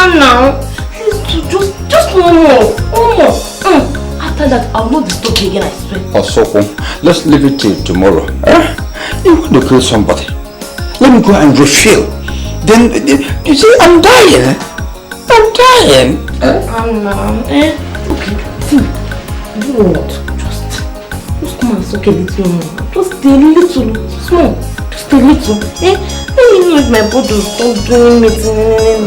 Now. Just one more. After that, I'll not disturb you again, I swear. Osoko, let's leave it till tomorrow. You want to kill somebody? Let me go and refill. Then, you see, I'm dying. Okay. Okay. Do what? Just come and suck a little more. Just a little. Small. Just a little. Let me know if my body will stop doing it.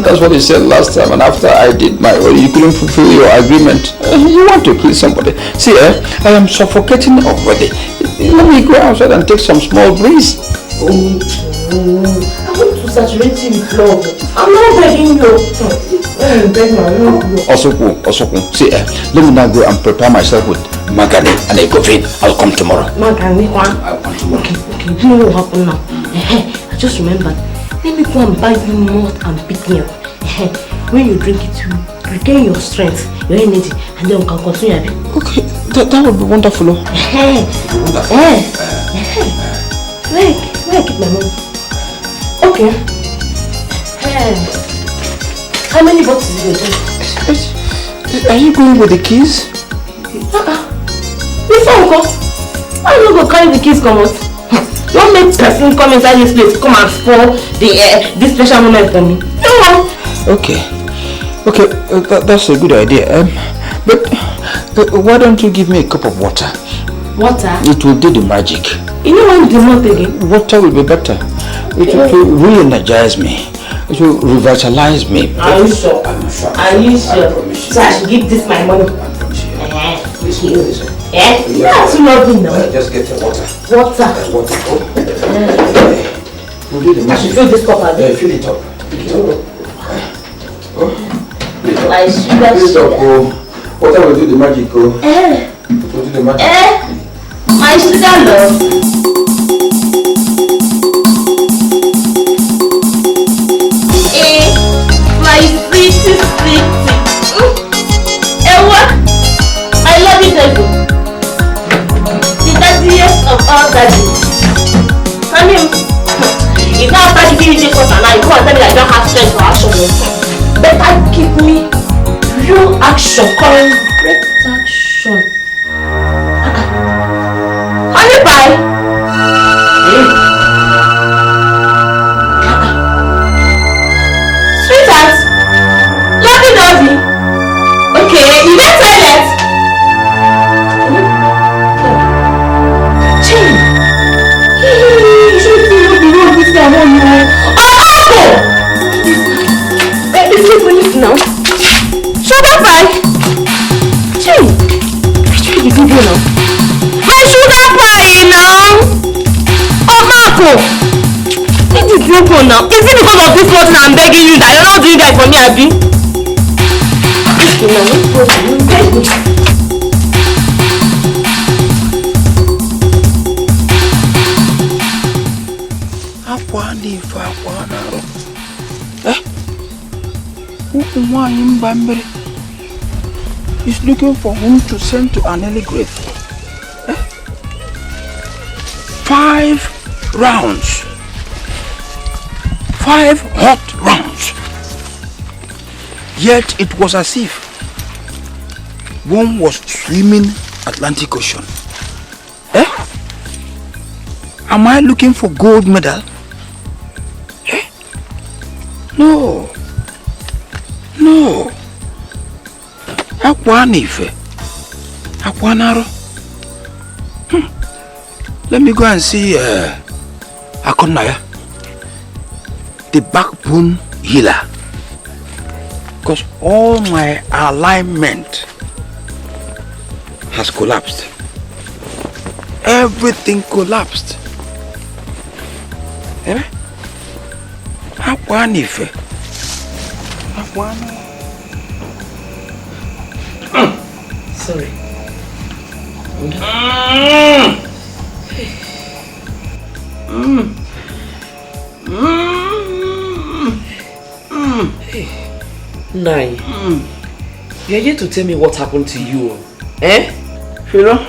That's what you said last time, and after I did my own, you couldn't fulfill your agreement. You want to kill somebody. See, I am suffocating already. Let me go outside and take some small breeze. I want to saturate you with love. I'm not begging you. Osoko, see, let me now go and prepare myself with Magani and a coffin. I'll come tomorrow. Magani, I'll come tomorrow. Okay, do you know what happened now? I just remembered. Let me go and buy you malt and pick me up. When you drink it, you regain your strength, your energy, and then we can continue. Okay, that would be wonderful. Where I keep my money? Okay. How many bottles do you drink? Are you going with the keys? Before we go, why don't you go carry the keys come out? Don't make person come inside this place, come and spoil this special moment for me. No. Okay, that's a good idea. But why don't you give me a cup of water? Water? It will do the magic. You know when the month again? Water will be better. It will re-energize me. It will revitalize me. Are you sure? I'm sure. Are you sure? So I should give this my money? I promise you. That's lovely now. Just get the water. Water. Water. We'll do the magic. I should fill this cup up. Yeah, fill it up. Like sugar. Water will do the magic. Will do the magic. My sugar love. My sweetie. What? I love you, David. The daddiest of all daddies. I mean, if now after giving you this water now, you can't tell me that I don't have strength for action. Better give me real action, correct action. Honey pie. Sweetheart. Lovey. Okay, you get toilet. Chin. You should be the one this guy won't know. Oh! Wait, is it police now? Sugar pie. Chin. Which way did you go now? My sugar pie now. Oh, Marco. It is simple now. Is it because of this water I'm begging you that you're not doing that for me, Abi? He's looking for whom to send to an early grave. 5 rounds. 5 hot rounds. Yet it was as if one was swimming Atlantic Ocean. Am I looking for gold medal? No. Akwanife. Akwanaro. Let me go and see Akonaya, the backbone healer. Because all my alignment has collapsed. Everything collapsed. Akwanife. Sorry. Nai, you're here to tell me what happened to you, You know,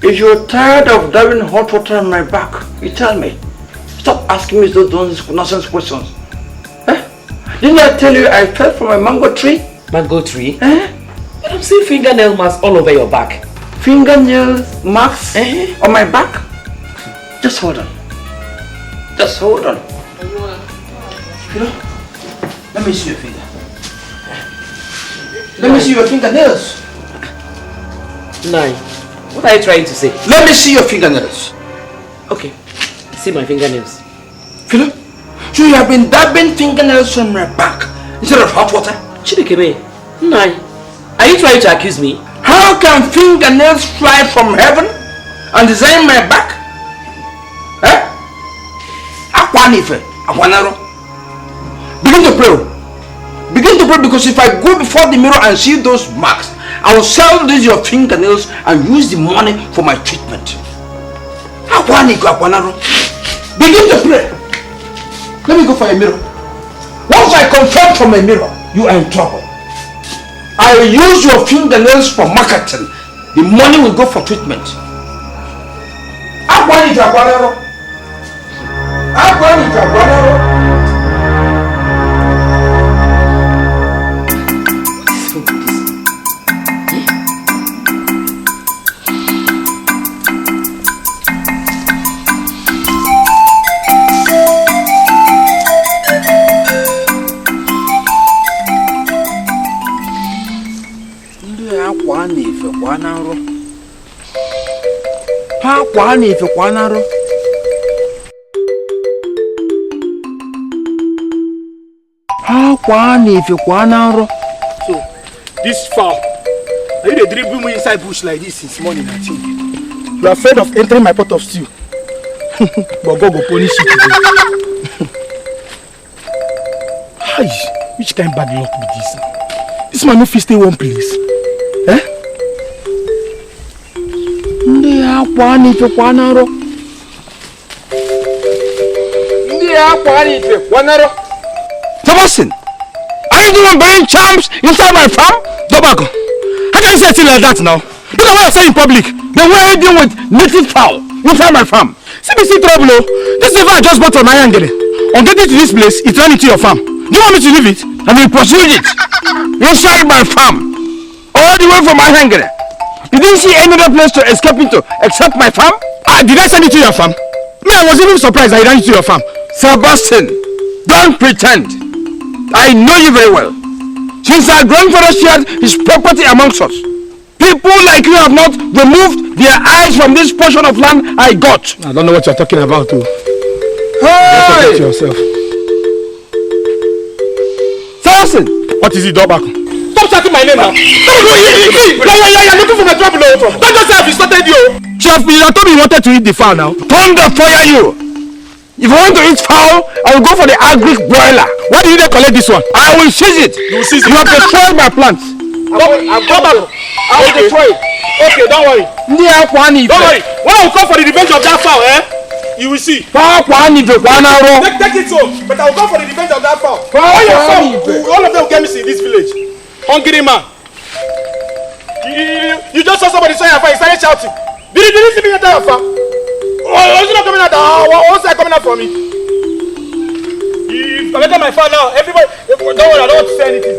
if you're tired of diving hot water on my back, you tell me. Stop asking me those nonsense questions. I Didn't I tell you I fell from a mango tree? Mango tree? Eh? But I'm seeing fingernail marks all over your back. Fingernail marks on my back? Just hold on. Just hold on. You know, let me see your finger. Let me see your fingernails. Nine. What are you trying to say? Let me see your fingernails. Okay. See my fingernails. Philip, so you have been dabbing fingernails from my back instead of hot water? Chidekeme, Nine. Are you trying to accuse me? How can fingernails fly from heaven and design my back? Eh? Akwanife, Akwanaro. Begin to pray. Begin to pray, because if I go before the mirror and see those marks, I will sell these your fingernails and use the money for my treatment. Begin to pray. Let me go for a mirror. Once I confirm from a mirror, you are in trouble. I will use your fingernails for marketing. The money will go for treatment. So, this fowl, are you dribbling me inside bush like this since morning, I think? You are afraid of entering my pot of stew. But God will punish you today. Hi, which kind of bad luck be this? This man no fit stay one place. Eh? Thomason, are you doing buying charms inside my farm? Tobacco, how can you say a thing like that now? Look at what I say in public. Then why are you dealing with native fowl inside my farm? CBC trouble, oh. This is what I just bought from my Angele. On getting to this place, it ran into your farm. Do you want me to leave it? And you pursued it inside my farm, all the way from my Angele. You didn't see any other place to escape into except my farm? Did I send it to your farm? Me, I was even surprised I ran into your farm. Sebastian, don't pretend. I know you very well. Since our grandfather shared his property amongst us, people like you have not removed their eyes from this portion of land I got. I don't know what you're talking about, too. Hey! To yourself. Sebastian! What is it, Tobacco? Stop shouting my name now. You're looking for my trouble. Don't just say I've started you. Chef, you told me you wanted to eat the fowl now. Thunder fire you! If I want to eat fowl, I will go for the agric broiler. Why did you collect this one? I will seize it. You will seize it. You have destroyed my plants. I will destroy it. Okay, don't worry. Don't worry. When I will come for the revenge of that fowl, you will see. Take it so, but I will come for the revenge of that fowl. All of them will get me in this village. Hungry man. You just saw somebody saying you started shouting. Did you see me enter your farm? Was it not coming out? What's that coming out for me? If I enter my farm now, everybody, don't worry, I don't want to say anything.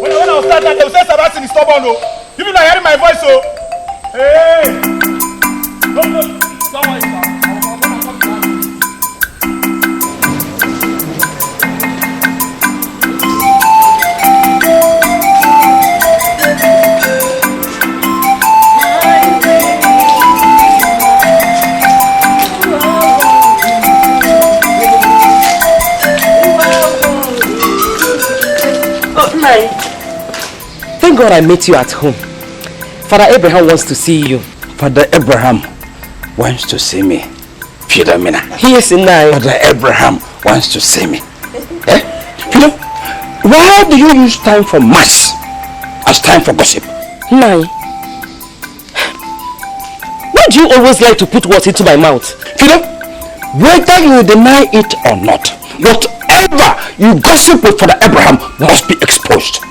When I will start that, they will say Sebastian is stubborn, no. You people are hearing my voice, so. Hey! Don't worry, sir. Thank God I met you at home. Father Abraham wants to see you. Father Abraham wants to see me. Philomena. He is in line. Father Abraham wants to see me. Eh? Philo, why do you use time for mass as time for gossip? Nai, why do you always like to put words into my mouth? Philo, whether you deny it or not, whatever you gossip with Father Abraham must be exposed.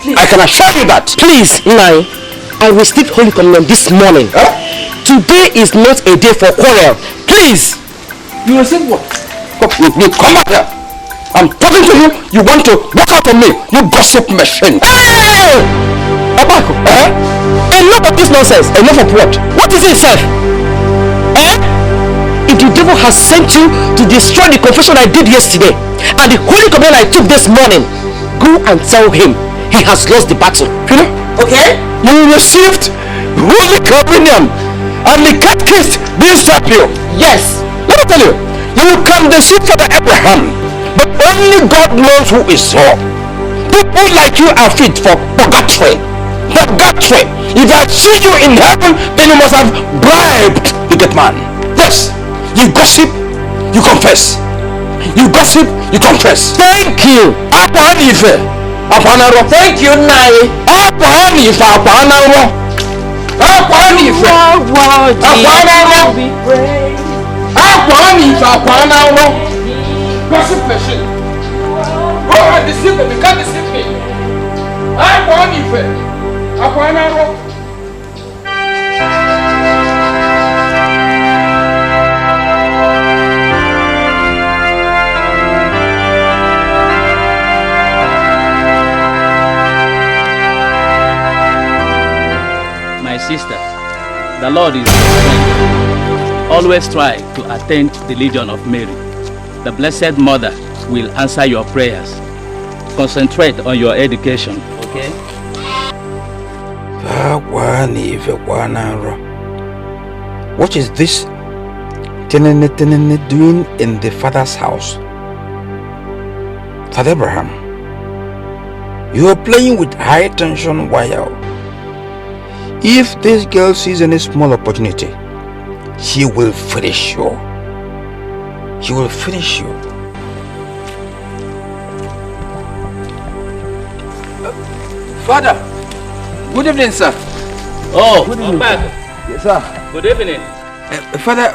Please. I can assure you that. Please, Nai, I received Holy Communion this morning. Huh? Today is not a day for quarrel. Please. You received what? You come out here. I'm talking to you. You want to walk out on me. You gossip machine. Hey! Obako, enough of this nonsense. Enough of what? What is it, sir? If the devil has sent you to destroy the confession I did yesterday and the holy communion I took this morning, go and tell him he has lost the battle. You know? Okay? You received holy communion and the catechist didn't stop you. Yes. Let me tell you, you can deceive Father Abraham, but only God knows who is who. People like you are fit for purgatory. Purgatory. If I see you in heaven, then you must have bribed the good man. Yes. You gossip, you confess. You gossip, you confess. Thank you. Thank you, Nai. Gossip machine. Go and deceive me. You can't deceive me. My sister, the Lord is your friend. Always try to attend the Legion of Mary. The Blessed Mother will answer your prayers. Concentrate on your education, okay? What is this doing in the father's house? Father Abraham, you are playing with high tension wire. If this girl sees any small opportunity, she will finish you. She will finish you. Father, good evening, sir. Oh, good evening. Yes, sir. Good evening. Father,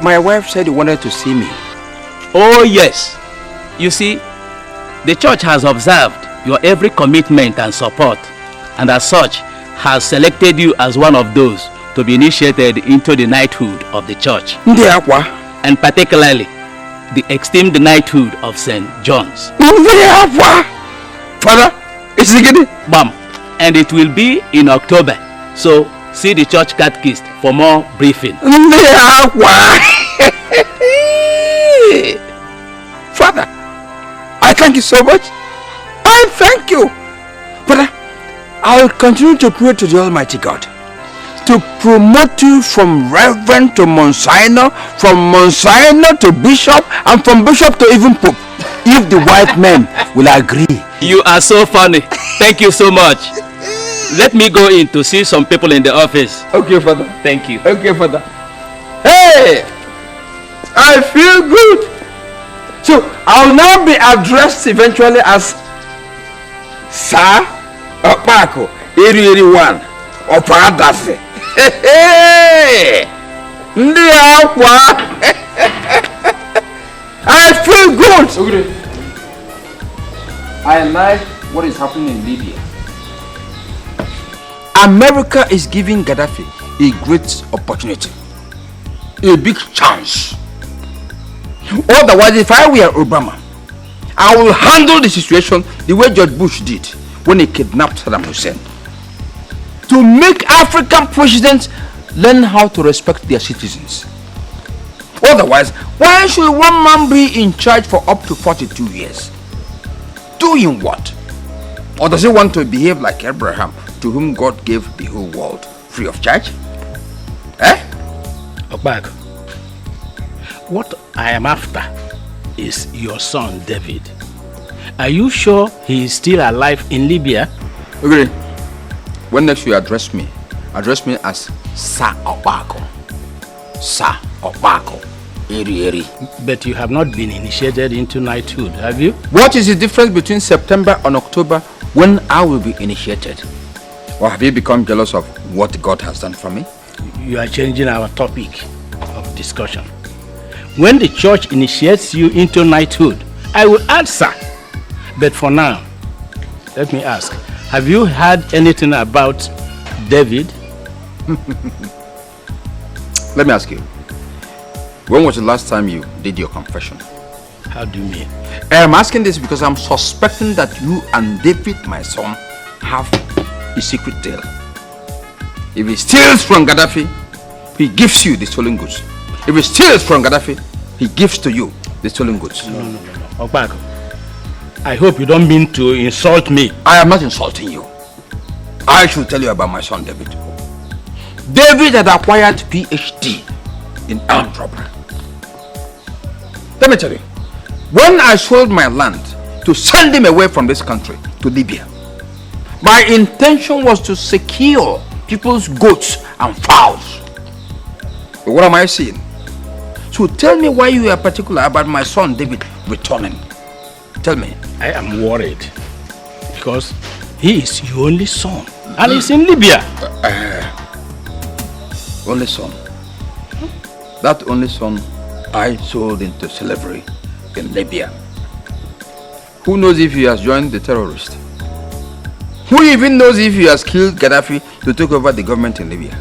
my wife said you wanted to see me. Oh, yes. You see, the church has observed your every commitment and support, and as such, has selected you as one of those to be initiated into the knighthood of the church. And particularly, the esteemed knighthood of St. John's. Father, is it good? Bam. And it will be in October. So, see the church catechist for more briefing. Father, I thank you so much. I thank you. Father, I will continue to pray to the Almighty God to promote you from Reverend to Monsignor, from Monsignor to Bishop, and from Bishop to even Pope, if the white men will agree. You are so funny. Thank you so much. Let me go in to see some people in the office. Okay, Father. Thank you. Okay, Father. Hey! I feel good. So, I'll now be addressed eventually as Sir Opako, 81 Opadase. Hey! I feel good. I like what is happening in Libya. America is giving Gaddafi a great opportunity, a big chance. Otherwise, if I were Obama, I will handle the situation the way George Bush did when he kidnapped Saddam Hussein. To make African presidents learn how to respect their citizens. Otherwise, why should one man be in charge for up to 42 years? Doing what? Or does he want to behave like Abraham, to whom God gave the whole world free of charge? Okbag, what I am after is your son David. Are you sure he is still alive in Libya? Okay. When next you address me as Sir Obako. Sir Obako. Eri. But you have not been initiated into knighthood, have you? What is the difference between September and October when I will be initiated? Or have you become jealous of what God has done for me? You are changing our topic of discussion. When the church initiates you into knighthood, I will answer. But for now, let me ask, have you heard anything about David? Let me ask you, when was the last time you did your confession? How do you mean? I'm asking this because I'm suspecting that you and David, my son, have a secret deal. If he steals from Gaddafi, he gives you the stolen goods. If he steals from Gaddafi, he gives to you the stolen goods. No. Okpako, I hope you don't mean to insult me. I am not insulting you. I should tell you about my son David. David had acquired PhD in armed robbery. Let me tell you, when I sold my land to send him away from this country to Libya, my intention was to secure people's goats and fowls. But what am I saying? So tell me why you are particular about my son David returning. Tell me. I am worried because he is your only son and he's in Libya. Only son. That only son I sold into slavery in Libya. Who knows if he has joined the terrorists? Who even knows if he has killed Gaddafi to take over the government in Libya?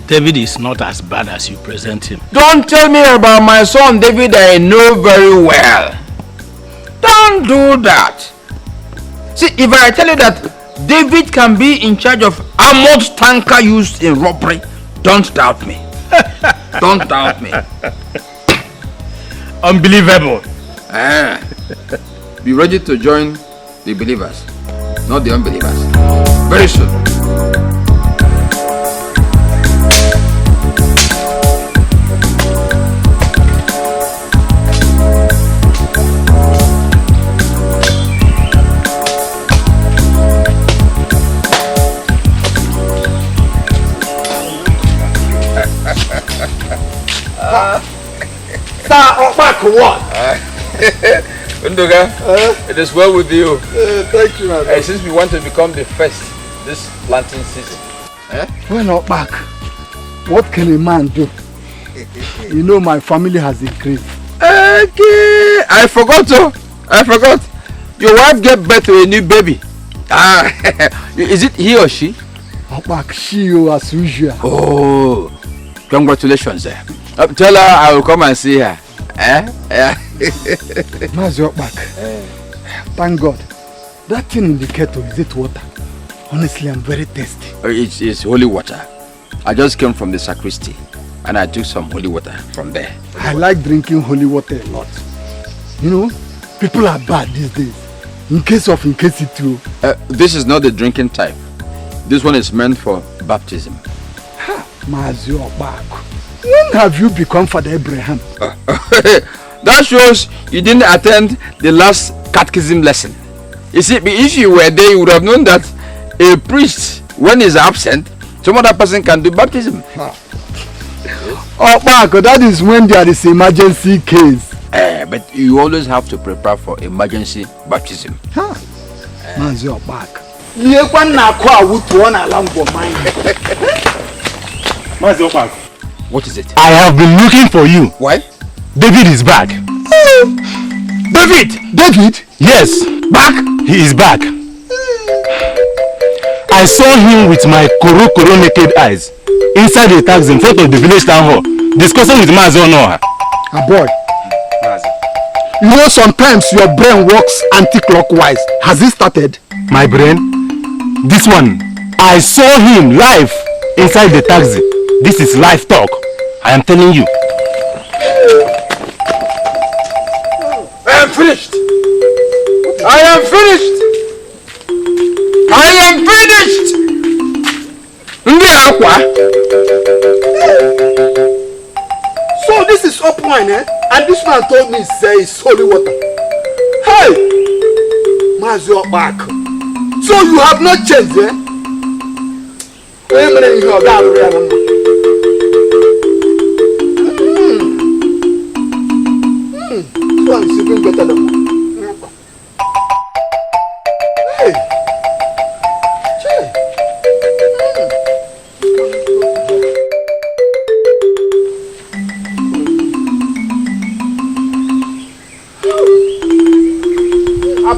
David is not as bad as you present him. Don't tell me about my son David I know very well. Don't do that. See, if I tell you that David can be in charge of armored tanker used in robbery, don't doubt me. Don't doubt me. Unbelievable. Be ready to join the believers, not the unbelievers. Very soon. What? Undoga, it is well with you. Thank you, my brother. Since we want to become the first this planting season. We're not back. What can a man do? You know my family has increased. Okay, I forgot. Your wife gave birth to a new baby. Is it he or she? Back, she as usual. Oh, congratulations. Tell her I will come and see her. back. Thank God. That thing in the kettle, is it water? Honestly, I'm very thirsty. It's holy water. I just came from the sacristy and I took some holy water from there. I like drinking holy water a lot. You know, people are bad these days. In case it too. This is not the drinking type. This one is meant for baptism. Mazio back. When have you become Father Abraham? That shows you didn't attend the last catechism lesson. You see, if you were there, you would have known that a priest, when he's absent, some other person can do baptism. That is when there is emergency case. But you always have to prepare for emergency baptism. Mazio back. What is it? I have been looking for you. Why? David is back. David? Yes, back. He is back. I saw him with my koro naked eyes inside the taxi in front of the village town hall discussing with Mazo Noah. Boy. You know sometimes your brain works anti-clockwise. Has it started? My brain? This one. I saw him live inside the taxi. This is live talk. I am telling you. I am finished. So this is up wine, and this man told me say it's holy water. Hey! Mazio back. So you have not changed, Wait a minute, you got this one is even better than mine. Hey!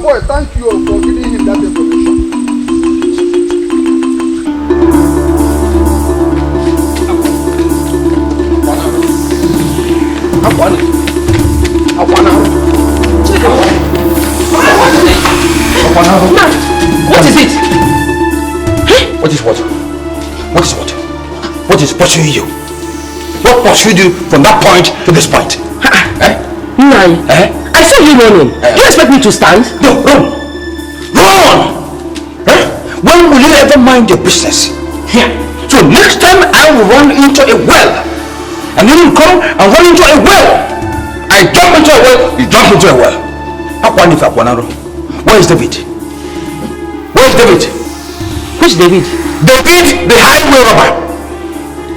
Boy, thank you for giving him that information. What is it? What is what? What is what? What is pursuing you? What pursued you from that point to this point? Nai, I saw you running. Do you expect me to stand? No, run! Run! When will you ever mind your business? Here. So next time I will run into a well. And you will come and run into a well. I jump into a well, you jump into a well. Where is David? Where is David? Which David? David, the highway robber.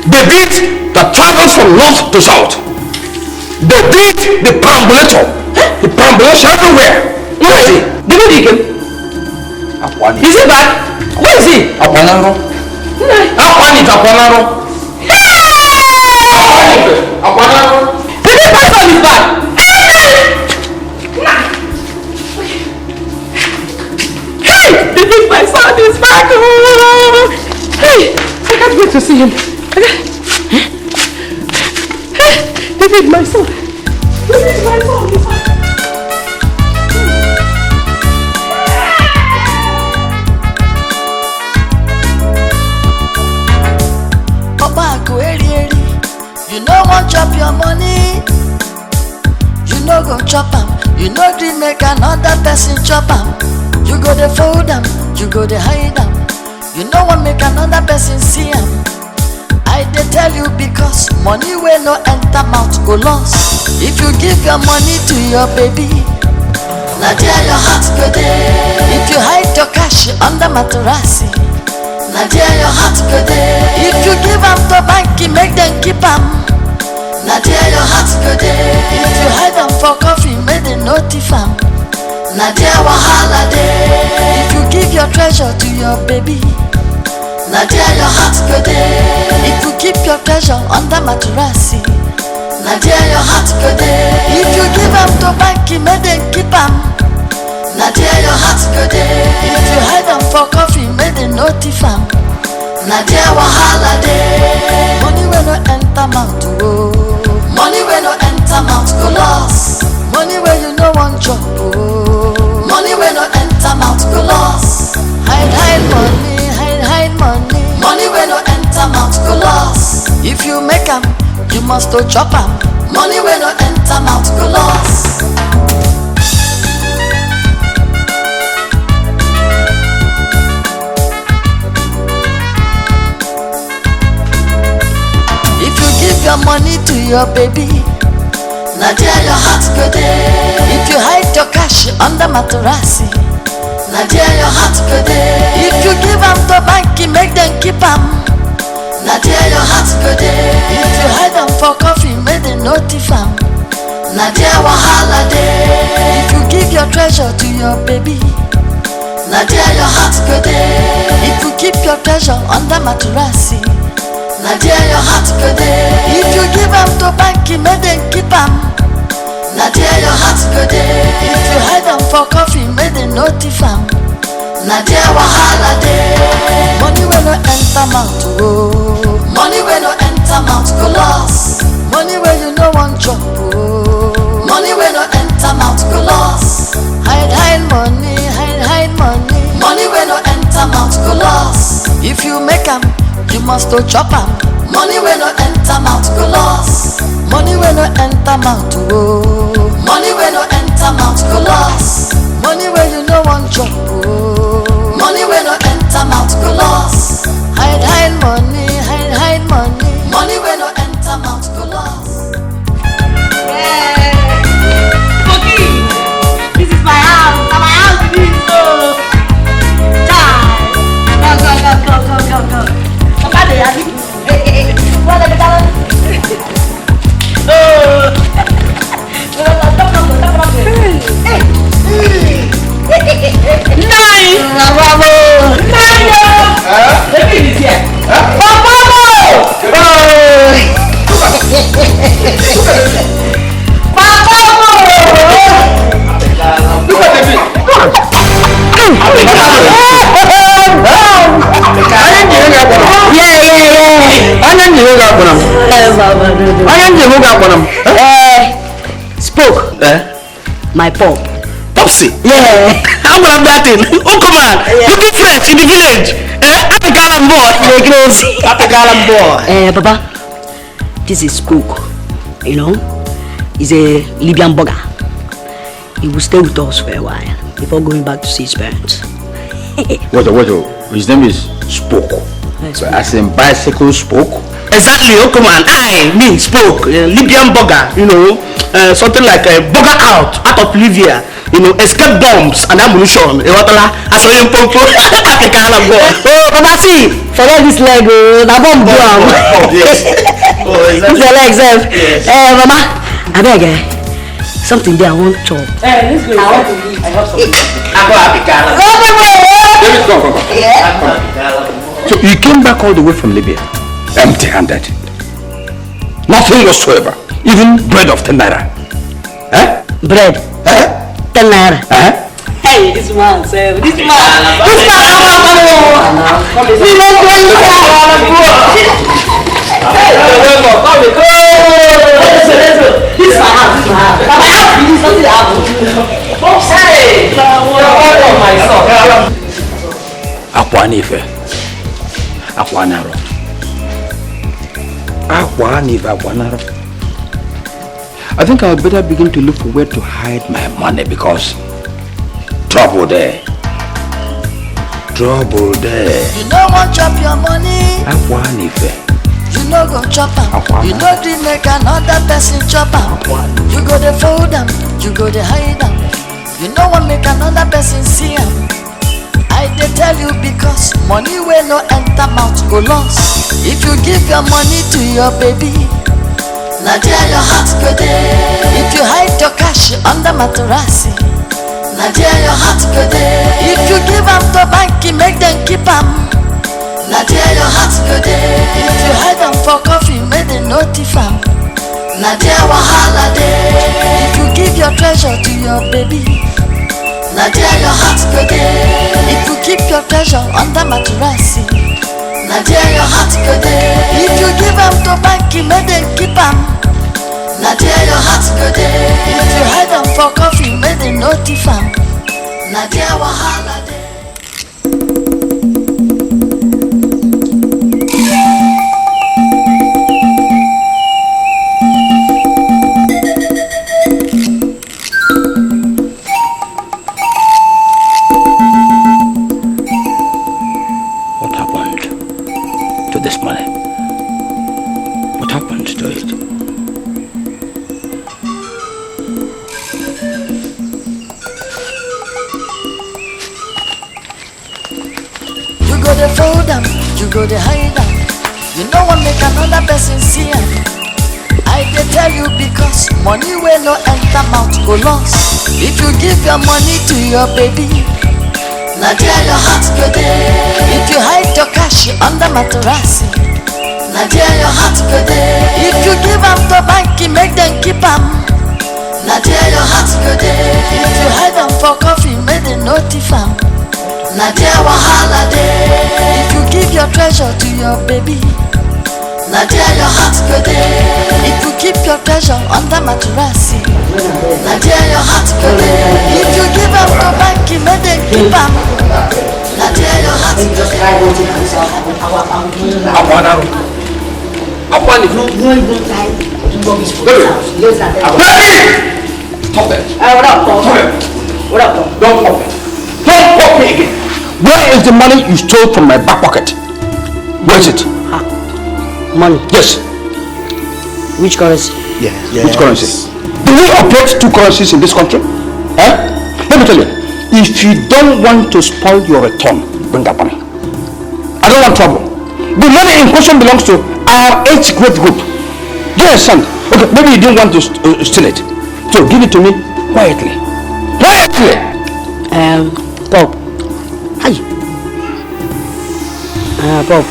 David that travels from north to south. David, the perambulator. He perambulates everywhere. Where is he? David Deacon? Is he back? Where is he? Akwanaro. Akwanaro. David, my son is back. Hey, David, my son is back. Hey, I can't wait to see him. David, my son. David, my son is back. You know want chop your money. You know go chop am. You know dream make another person chop am. You go the fold am. You go the hide am. You know want make another person see am. I dey tell you because money will no enter mouth go lost. If you give your money to your baby, now there your heart go there. If you hide your cash under mattress, now there your heart go there. If you give am to bank, make them keep am. Now there your heart go there. If you hide them for coffee, make them notify am. Now there wahala there. If you give your treasure to your baby, now there your heart go there. If you keep your treasure under mattress, now there your heart go there. If you give them to bank, make them keep am. Now there your heart go there. If you hide them for coffee, make them notify am. Now there wahala there. Money will no enter mouth to go. Money will no enter mouth go loss. Money where you no want job. Money will no enter mouth go loss. Hide money, hide money. Money will no enter mouth go loss. If you make am, you must to chop am. Money will no enter mouth go loss. Your money to your baby, now there your heart go there. If you hide your cash under mattress, now there your heart go there. If you give them to bank, make them keep am. Now there your heart go there. If you hide them for coffee, make them notify am. Now there wahala there. If you give your treasure to your baby, now there your heart go there. If you keep your treasure under mattress, now there your heart go there. If you give them to bank, make them keep am. Now there your heart go there. If you hide them for coffee, make them notify am. Now there wahala there. Money will no enter mouth to go. Money will no enter mouth go loss. Money where you no want job. Money will no enter mouth go loss. Hide money, hide money. Money will no enter mouth go loss. If you make am, you must to chop am. Money will no enter mouth go loss. Money will no enter mouth to go. Money will no enter mouth go loss. Money where you no want job. Money will no enter mouth go loss. Hide money, hide money. Money will no enter mouth go loss. This is my house. Now my house is this. Go. Papa, they are here. What are the colors? Nine! Bravo! Nine! Baby is here. Papa! Look at David. Spoke. Eh? My pop. Popsy. Yeah. What am that thing? Oh, come on. Looking fresh in the village. At the Galam boy. At the Galam boy. Papa, this is Cook. You know, he's a Libyan burger. He will stay with us for a while before going back to see his parents. What? His name is Spoke. So as in bicycle Spoke? Exactly. Oh, come on. I mean Spoke. Libyan burger. You know, something like a burger out of Libya. You know, escape bombs and ammunition. Oh, Papa, see, forget this leg. The bomb bomb. Yes. Who's the leg, Zef? Mama, I beg. Something there I want to chop. Let's go. I want to eat. I have something. So you came back all the way from Libya, empty-handed. Nothing whatsoever. Even bread of 10 naira. Bread? 10 naira. Hey, this man, sir. This man. Akwanife. Akwanaro. I think I would better begin to look for where to hide my money because trouble there. Trouble there. You don't want to chop your money. Akwanife. You no go chop am. You no gree make another person chop am. You go to fold am. You go to hide am. You no want make another person see am. I dey tell you because money wey no enter mouth go lost. If you give your money to your baby, na there your heart go dey. If you hide your cash under mattress, na there your heart go dey. If you give am to bank, make them keep am. Na there your heart go dey. If you hide am for coffee, make them no thief am. Na there wahala dey. If you give your treasure to your baby, na there your heart go dey. If you keep your treasure under mattress, na there your heart go dey. If you give am to bank, make them keep am. Na there your heart go dey. If you hide am for coffee, make them no thief am. Na there wahala dey. You go to hide am. You no want make another person see am. I dey tell you because money wey no enter mouth go lost. If you give your money to your baby, na there your heart go dey. If you hide your cash under mattress, na there your heart go dey. If you give am to bank, make them keep am. Na there your heart go dey. If you hide am for coffee, make them no thief am. Na there wahala dey. If you give your treasure to your baby, na there your heart go dey. If you keep your treasure under mattress, na there your heart go dey. If you give am to bank, make them keep am. Na there your heart go dey. Don't pop me again. Where is the money you stole from my back pocket? Where is it? Money? Yes. Which currency? Yes. Which currency? Do we operate two currencies in this country? Let me tell you, if you don't want to spoil your return, bring that money. I don't want trouble. The money in question belongs to our 8th great group. Do you understand? Okay, maybe you didn't want to steal it. So give it to me quietly. Quietly! Pop. Hi. Pop,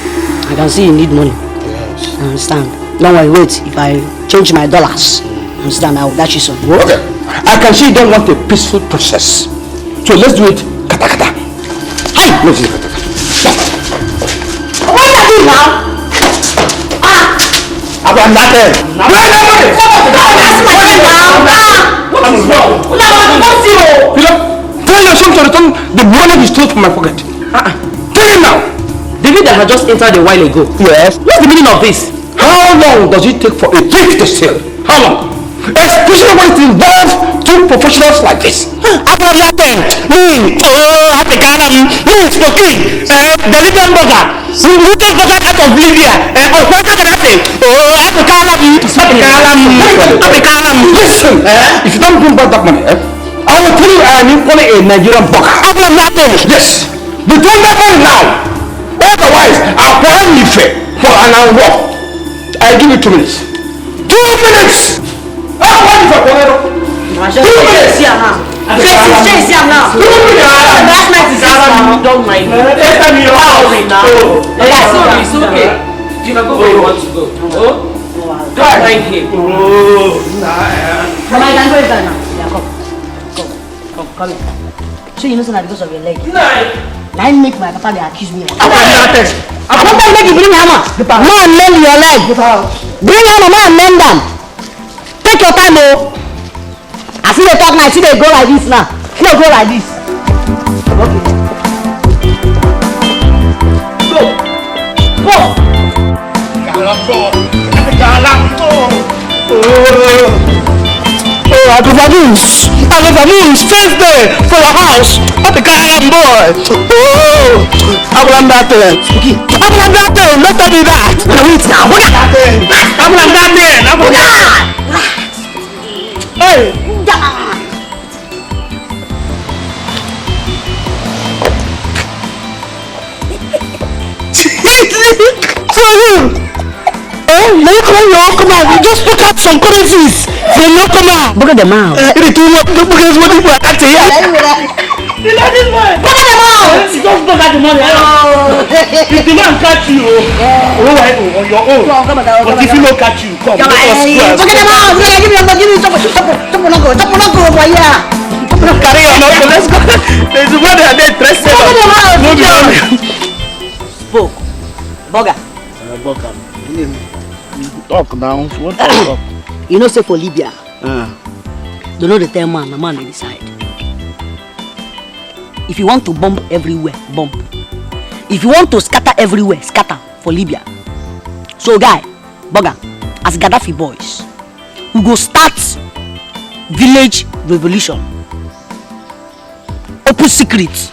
I can see you need money. Yes. I understand. Don't worry, wait. If I change my dollars, understand, I will dash you some. Okay. I can see you don't want a peaceful process. So let's do it kata kata. Hi! Let's do it kata kata. What are you doing now? I'm not there. Where is the money? That's my money now. What is wrong? What is wrong? Philip, go Tell your son to return the money he stole from my pocket. Tell him now. The video had just entered a while ago. Yes. What's the meaning of this? How long does it take for a thief to steal? How long? Especially when it involves two professionals like this. After nothing. Happy Kalam. Spooky. The Libyan burger. We take burger out of Libya. What can I say? Happy Kalam. Happy Kalam. Listen, if you don't bring back that money, I will tell you I am equally a Nigerian burger. After nothing. Yes. Return that money now. Otherwise, I'll plan you for an hour. I give you 2 minutes. 2 minutes! I'll plan you for 2 minutes! Last night is don't mind. Next time you're howling now. It's okay. You can go where you want to go. Don't mind him. Come on, I can go inside now. Yeah, come in. So you know something because of your leg. I make my papa they accuse me. I don't make you bring hammer. Man, mend your leg. Bring hammer, man, mend them. Take your time, oh. I see they talk now. I see they go like this now. See they go like this. Abdulfamu's first day for your house. What the Kalam boy. Abdulfamu. Let's do that. Wait now. Hey. Come on, you just look at some currencies. They no come out. Look at them out. It is what because what people are acting here. You know this one. Look at them out. Just look at the money. If the man catch you, on your own. But if you don't catch you, come. Look at them out. Give me Carry on, let's go. There's a brother there dressed up. Spoke. Boga. Talk now. What talk? You know, say for Libya. They know the tell man, the man they decide. If you want to bomb everywhere, bomb. If you want to scatter everywhere, scatter for Libya. So guy, Boga, as Gaddafi boys, we go start village revolution. Open secret.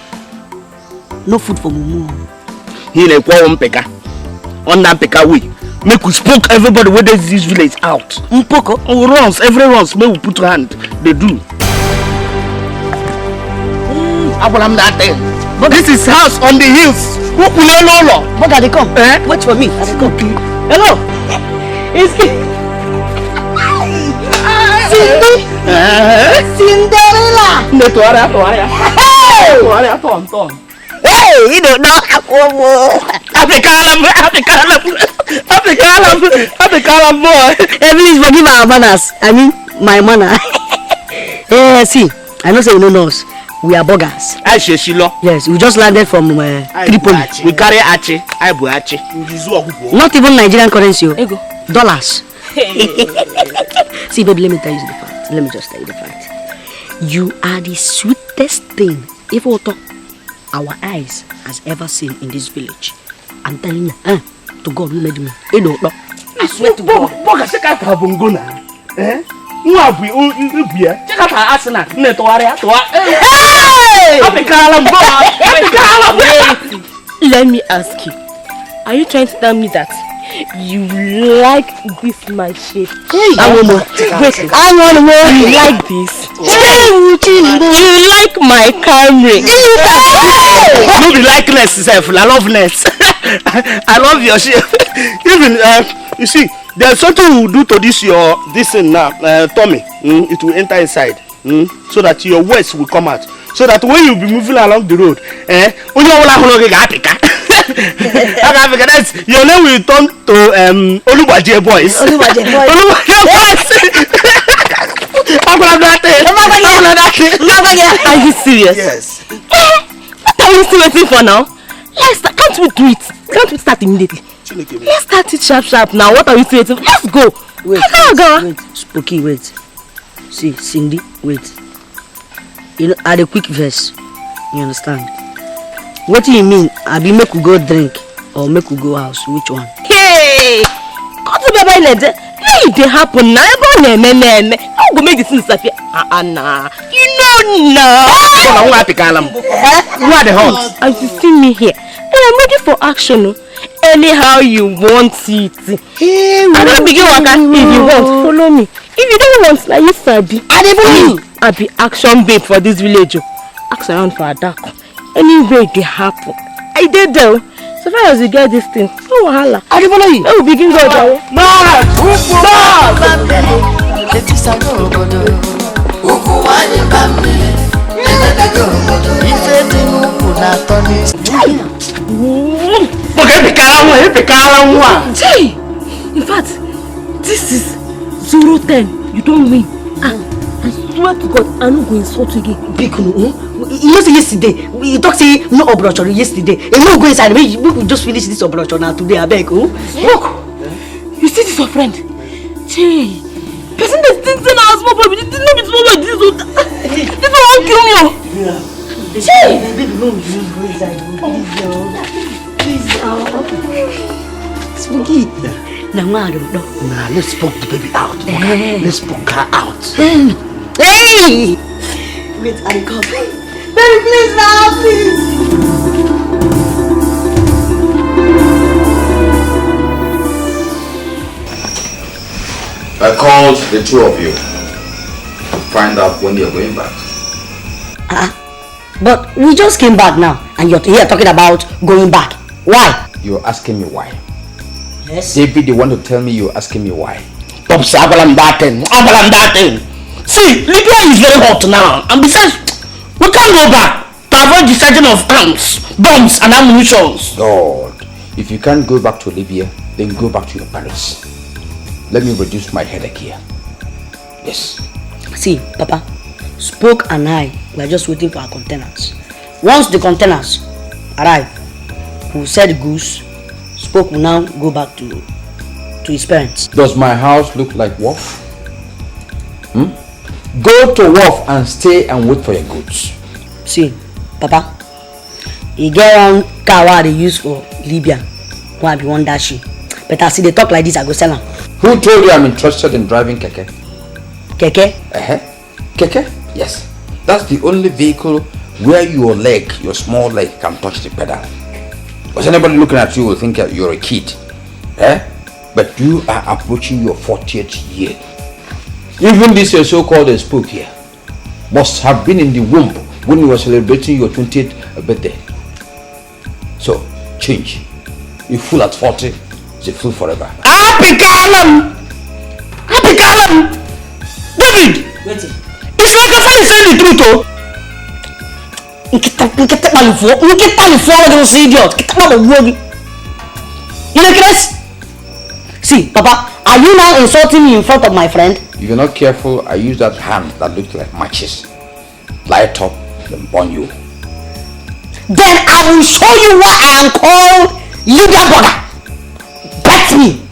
No food for Mumu. He like one peka. On that peka way. Make we spoke everybody where there's this village out. Mpoko. Oh, runs, every runs, make we put hand. They do. But this is house on the hills. Boga, they come. Wait for me. They come. Hello. It's Cinderella. Hey, you don't know. Happy Kalam boy. Please forgive our manners. I mean, my manner. See, I know say you don't know us. We are Bogas. Yes, we just landed from Tripoli. We carry Achi. Achi. Not even Nigerian currency. Dollars. See, baby, let me tell you the fact. Let me just tell you the fact. You are the sweetest thing if our eyes has ever seen in this village. I'm telling you, to God who made me. I swear to God. Boga, check out her bongona. Check out her asana. Let me ask you. Are you trying to tell me that you like this my shape? Wait, you like this? You like my Camry? No be likeness itself, I loveness. I love your shape. Even you see, there's something we will do to this thing now, Tommy. It will enter inside, so that your words will come out. So that when you be moving along the road, your name will turn to Oluwaje boys. Oluwaje boys. Are you serious? Yes. What are we still waiting for now? Let's start. Can't we do it? Can't we start immediately? Let's start it sharp now. What are we still waiting for? Let's go. Wait. Spooky, wait. See, Cindy, wait. You know, at a quick verse. You understand? What do you mean? I be make we go drink or make we go house? Which one? Hey! Go to Baba Ilede. Hey, it happen now. How go make this thing disappear? Nah. You know now. Who are the hogs? As you see me here, and I'm ready for action. Anyhow you want it. I don't begin waka. If you want, follow me. If you don't want, like you sabi. I be action babe for this village. Ask around for a dark. Anyway, they happen. I did though. So far as you get this thing, no wahala. I don't follow you. Oh, begin go there. No. In fact, this is 0-10. You don't win. I swear to God, I'm not going to insult you again. Big no. You know yesterday, you talk say no obrachori yesterday. And no go inside. We could just finish this obrachori now today. I beg. Look, you see this your friend? Hey, person that thinks in our small boy, this not be small boy. This will kill me. Hey, baby, no, you go inside. Please, Spooky. Now I don't know. Nah, let's poke the baby out. Let's poke her out. Hey! Wait, I come. Baby, please now, please. I called the two of you to find out when you're going back. But we just came back now, and you're here talking about going back. Why? You're asking me why. Yes. David, you want to tell me you're asking me why? Pops, Abalam that thing. See, Libya is very hot now, and besides, we can't go back to avoid the sighting of arms, bombs, and ammunition. God, if you can't go back to Libya, then go back to your parents. Let me reduce my headache here. Yes. See, Papa, Spoke and I were just waiting for our containers. Once the containers arrive, we'll sell the goose. Spoke will now go back to his parents. Does my house look like wharf? Go to wharf and stay and wait for your goods. See, Papa, you get one car they use for Libya. Why be one dashi? But I see they talk like this, I go sell them. Who told you I'm interested in driving keke? Keke? Keke? Yes. That's the only vehicle where your small leg can touch the pedal. Because anybody looking at you will think you're a kid. But you are approaching your 40th year. Even this so-called spook here must have been in the womb when you were celebrating your 20th birthday. So, change. You fool at 40 is a fool forever. Happy Kalam! David! Wait. It's like a friend saying the truth, oh! You know, Chris? See, Papa, are you now insulting me in front of my friend? If you're not careful, I use that hand that looks like matches. Light up, then burn you. Then I will show you why I am called Libya Burger. Bet me.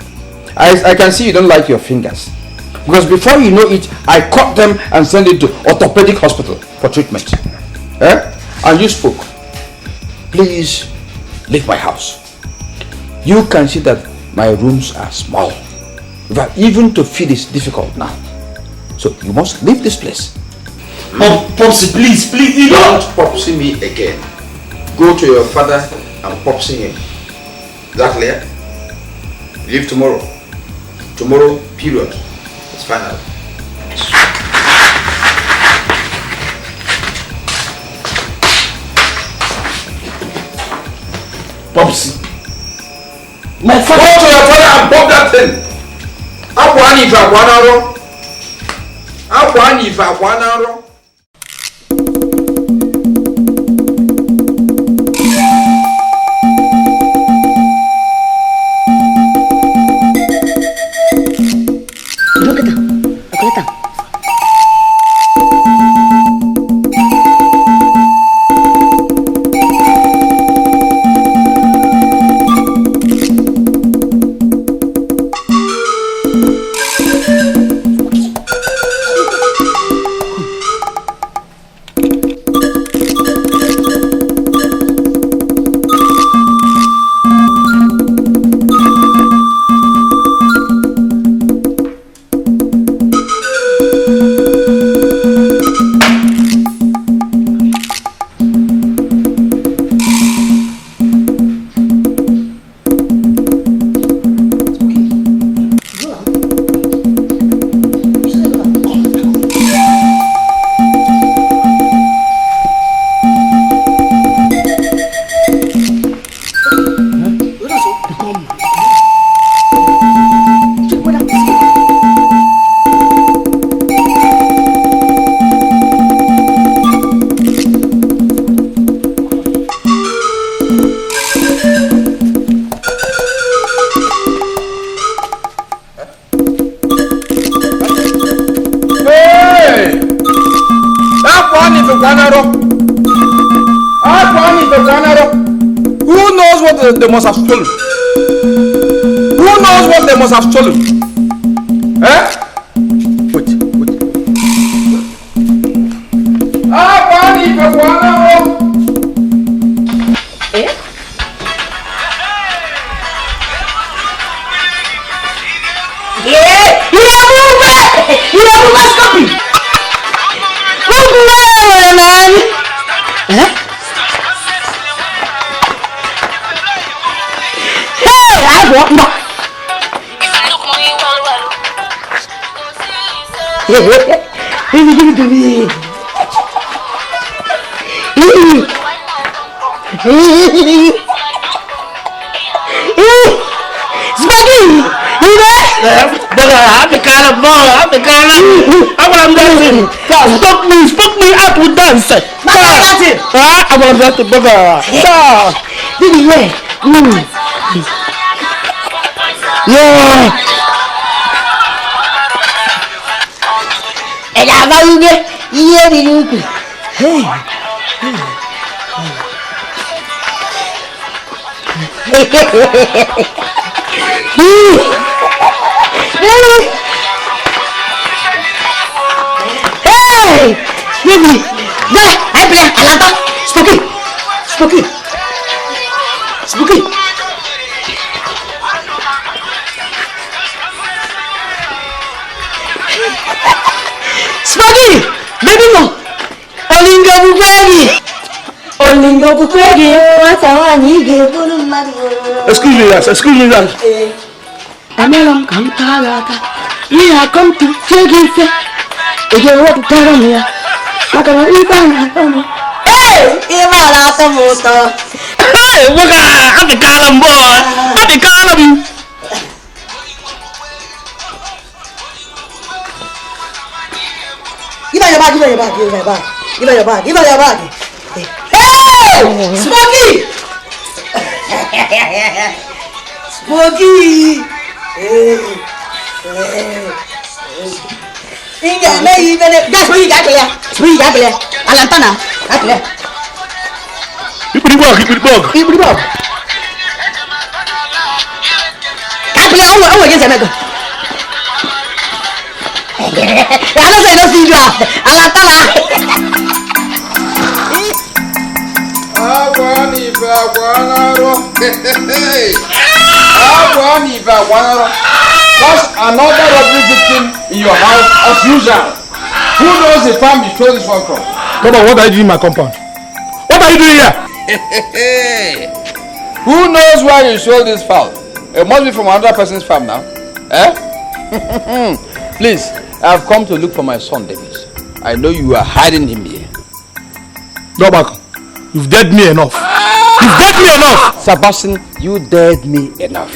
I can see you don't like your fingers. Because before you know it, I cut them and send it to orthopedic hospital for treatment. And you spoke. Please leave my house. You can see that my rooms are small. In fact, even to feed is difficult now. So you must leave this place. Popsy, please, Don't popsy me again. Go to your father and popsy him. Is that clear? Leave tomorrow. Tomorrow, period. It's final. Popsy. My father. Go to your father and pop that thing. they must have stolen? Who knows what they must have stolen? Eh? Wait. Eh? Yeah, you don't move copy. Move man. Eh? Hey, I want more. Give it to me. Spaghetti! You there? I'm the kind of boy. I'm dancing. Spook me out with dance. I'm gonna dance the burger. Baby, where? Yeah. And I'm out here. Hey. Hey, baby, there, I play Alata, Spooky. Spooky. Spooky, baby mo, Olinga Bufegi, what's our nigga? Excuse me, that. Amelam come Talata. Yeah, come to take it. If you want to tell me, I'm gonna eat on. Hey, Imalata Moto. Hey, look at the column, boy. At the column. Give me your bag. Hey, Smokey. Inga, maybe that's where you got there. Alantana, got there. Keep the bug. Oh, yes, I know. I don't say no see you. Alantana. That's another robbery victim in your house as usual. Who knows the farm you stole this one from? Baba, what are you doing in my compound? What are you doing here? Who knows why you stole this fowl? It must be from another person's farm now. Eh? Please, I have come to look for my son, David. I know you are hiding him here. Go back. You've dead me enough. Sebastian, you dared me enough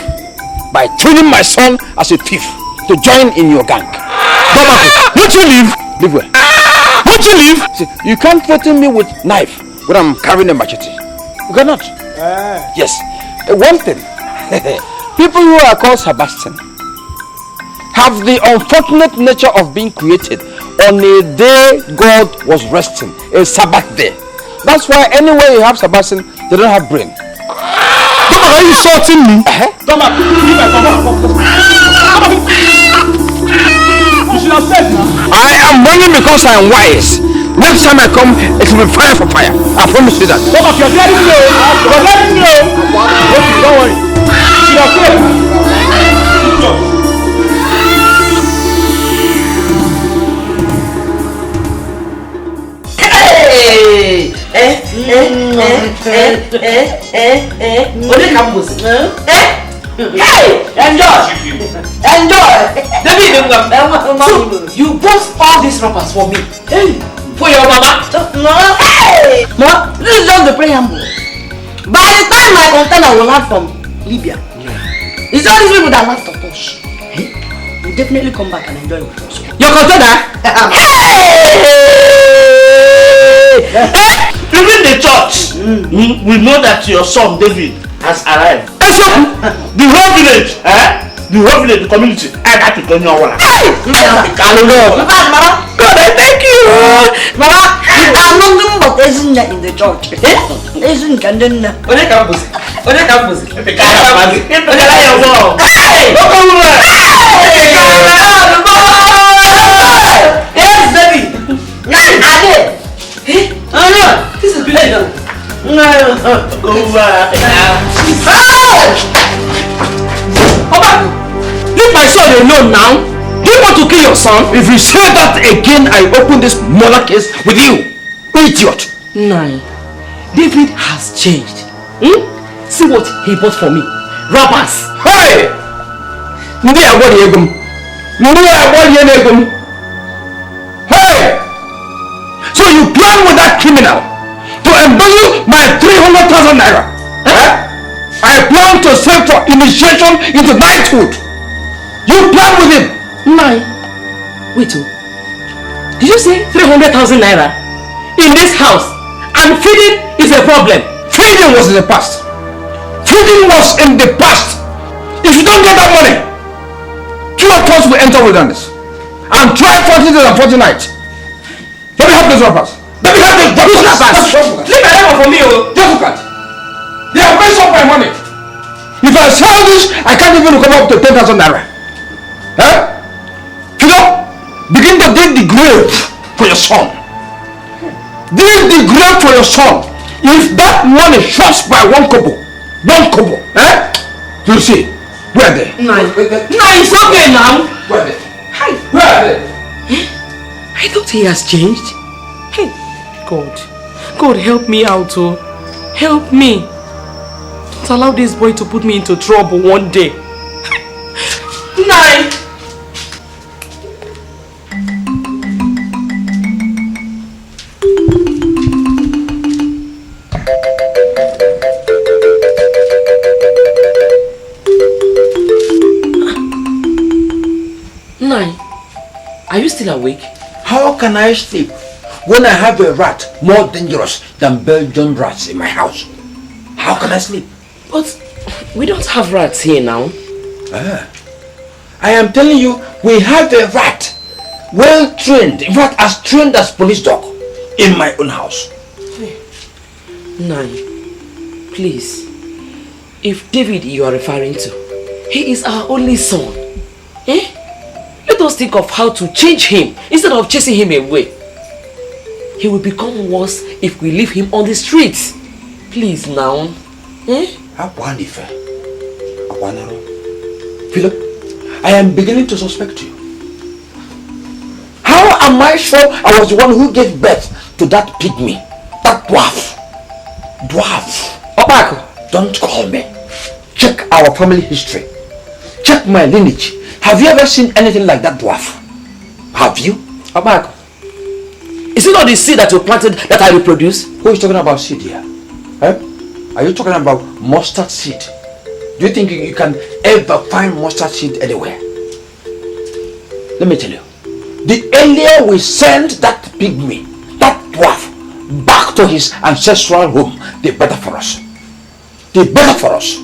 by training my son as a thief to join in your gang. Won't you leave? Leave where? Won't you leave? See, you can't threaten me with knife when I'm carrying a machete. You cannot. Yes. One thing. People who are called Sebastian have the unfortunate nature of being created on a day God was resting, a Sabbath day. That's why anywhere you have Sebastian, they don't have brain. Are you insulting me? I am running because I am wise. Next time I come, it will be fire for fire. I promise you that. You're letting me know. Don't worry. Hey, enjoy. David, you bought all these rappers for me. Hey, for your mama. Hey, Mama, this is just the preamble. By the time my container will land from Libya, it's all these people that laughed at us. Hey, we'll definitely come back and enjoy with us. Your container? Hey! Even the church, we know that your son David has arrived. The whole village, the community, I got to turn your water. Hey! Mama, God, I thank you. Mama, I'm not going to put in the church. Isn't Candina. Yes, baby. This is beautiful. Leave my son alone now. Do you want to kill your son? If you say that again, I open this murder case with you. Idiot. Nine. David has changed. See what he bought for me. Rappers. Hey! Hey! So you plan with that criminal to embezzle my 300,000 naira? I plan to save for initiation into knighthood. You plan with him? Nine. Wait, did you say 300,000 naira in this house? And feeding is a problem. Feeding was in the past. Feeding was in the past. If you don't get that money, two of us will enter wilderness and try 40 days and 40 nights. Let me have those rappers. Let me have those rappers. Leave my name for me, difficult. They have messed up my money. If I sell this, I can't even come up to 10,000 naira. You know, begin to dig the grave for your son. Dig the grave for your son. If that money shots by one kobo, you'll see. Where are they? Nine, it's okay now. Where are they? Hi. Where are they? I thought he has changed. Hey, God help me out, oh. Help me. Don't allow this boy to put me into trouble one day. Nine. Nine, are you still awake? How can I sleep when I have a rat more dangerous than Belgian rats in my house? How can I sleep? But we don't have rats here now. I am telling you, we have a rat, well trained, in fact as trained as police dog, in my own house. Nine, please, if David you are referring to, he is our only son. Let us think of how to change him instead of chasing him away. He will become worse if we leave him on the streets. Please now. Philip, I am beginning to suspect you. How am I sure I was the one who gave birth to that pygmy, that dwarf? Opako, don't call me. Check our family history. Check my lineage. Have you ever seen anything like that dwarf? Have you? Opako, is it not the seed that you planted that I reproduce? Who is talking about seed here? Are you talking about mustard seed? Do you think you can ever find mustard seed anywhere? Let me tell you. The earlier we send that pygmy, that dwarf, back to his ancestral home, the better for us. The better for us.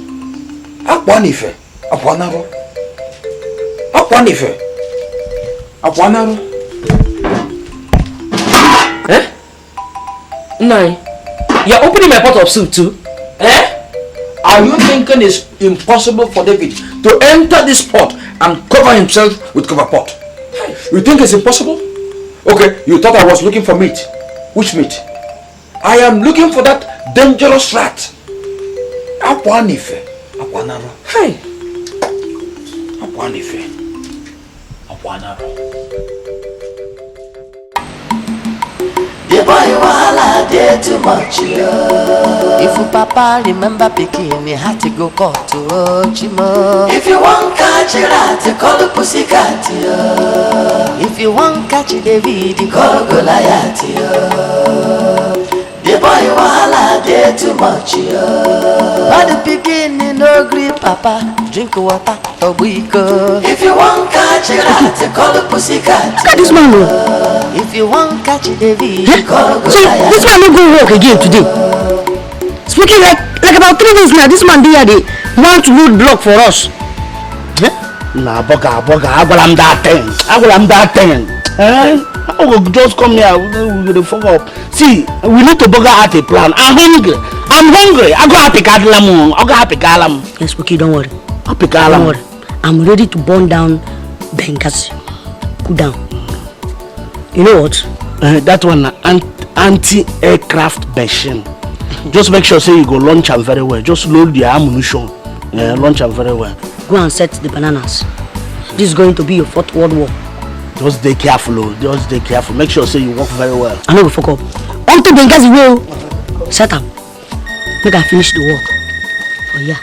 Akwanife, Akwanaro. Akwanife, Akwanaro. Nine, you're opening my pot of soup too? Are you thinking it's impossible for David to enter this pot and cover himself with cover pot? You think it's impossible? Okay, you thought I was looking for meat. Which meat? I am looking for that dangerous rat. Akwanife, Akwanaro. Hey. Akwanife, Akwanaro. The boy wahala dey too much, If your papa remember pikin, he had to go court to Chimo. If you want catch a rat, call the pussycat, If you want catch David, call Goliath, The boy wahala dey too much, But the pikin no gree papa, drink water, obuiko. If you want catch a rat, call the pussycat. Look at this man, If you want catch David, So this man no go work again today. Speaking like about 3 days now, this man there they want to load block for us. Nah, boga, I got that thing. I will just come here, we will fuck up. See, we need to bugger out a plan. I'm hungry. I'm hungry. I go happy Kadalam. I go happy Galam. Yes, okay, don't worry. Happy Don't Galam. worry. I'm ready to burn down Benghazi. Cool down. You know what? That one anti-aircraft machine. Just make sure say you go launch them very well. Just load the ammunition. Launch them very well. Go and set the bananas. This is going to be your 4th World War. Just stay careful. Just stay careful. Make sure say you work very well. I know we fuck up. Until Benghazi will set up. Make I finish the work. Oh yeah.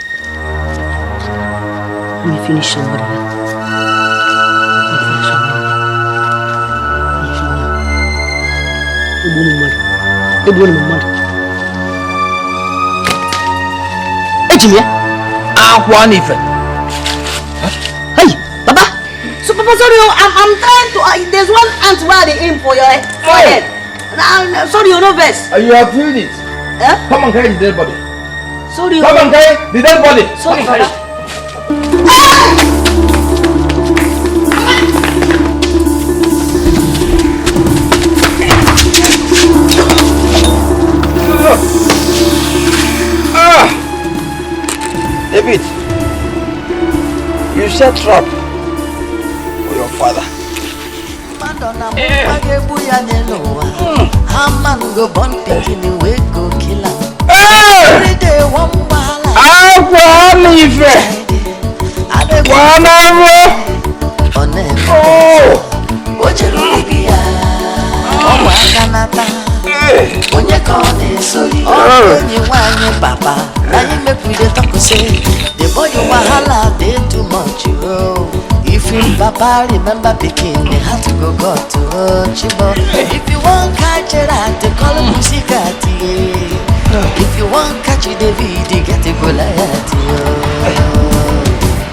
Let me finish somebody. Hey, Papa. So Papa, sorry, I'm trying to. There's one ant where they aim for your forehead. Sorry, you're no vest. You have filled it. Come and carry the dead body. Sorry. Come and carry the dead body. Sorry, Papa. David, you set trap for your father. Onye kone sorry, onye wanye papa. Now you make me the talk say the boy you wahala dey too much. If you papa remember picking, they had to go to Chibo. If you want catch it at the color musicat, if you want catch it David, get a Goliath.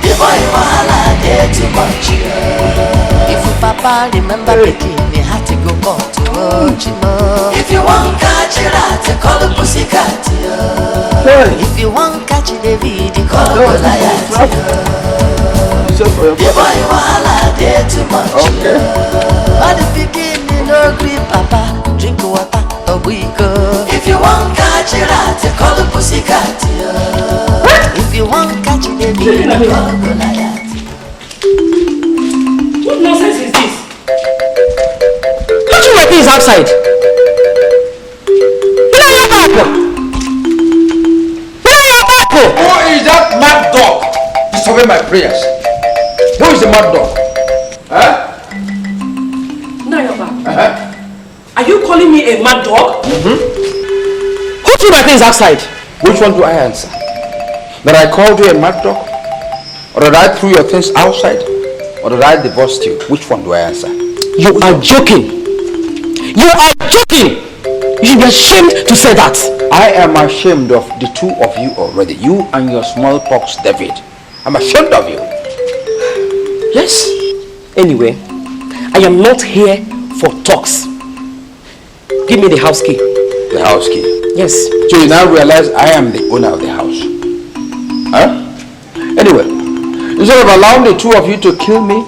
The boy you wahala dey too much. If you papa remember picking, they had to go to Chibo. If you want catch it at the color pussycat. If you want catch David, call Goliath. The boy wahala dey too much. But the beginning no gree papa, drink water or weeko. If you want catch it at call the pussycat. If you want catch David, call Goliath. What nonsense is this? Don't you wear things outside? Who is that mad dog disturbing my prayers? Who is the mad dog? Nayoba, are you calling me a mad dog? Who threw my things outside? Which one do I answer? That I called you a mad dog? Or that I threw your things outside? Or that I divorced you? Which one do I answer? You are joking. You are joking. You should be ashamed to say that. I am ashamed of the two of you already. You and your smallpox David. I'm ashamed of you. Yes. Anyway, I am not here for talks. Give me the house key. The house key? Yes. So you now realize I am the owner of the house. Huh? Anyway, instead of allowing the two of you to kill me,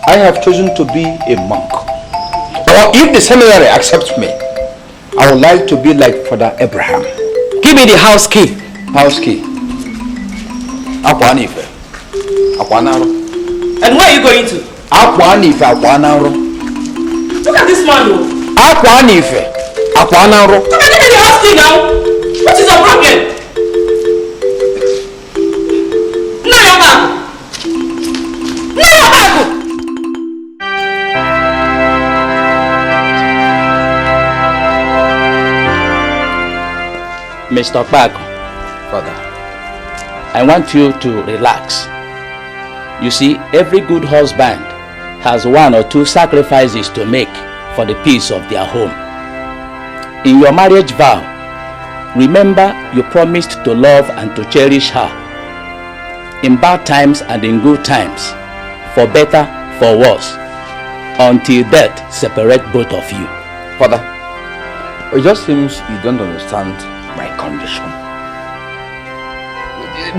I have chosen to be a monk. Or if the seminary accepts me, I would like to be like Father Abraham. Give me the house key. House key. Akwanife. Akwanaro. And where are you going to? Akwanife, Akwanaro. Look at this man, though. Akwanife, Akwanaro. Look at the house key now. What is your problem? Mr. Okpako, Father, I want you to relax. You see, every good husband has one or two sacrifices to make for the peace of their home. In your marriage vow, remember you promised to love and to cherish her in bad times and in good times, for better, for worse, until death separate both of you. Father, it just seems you don't understand my condition.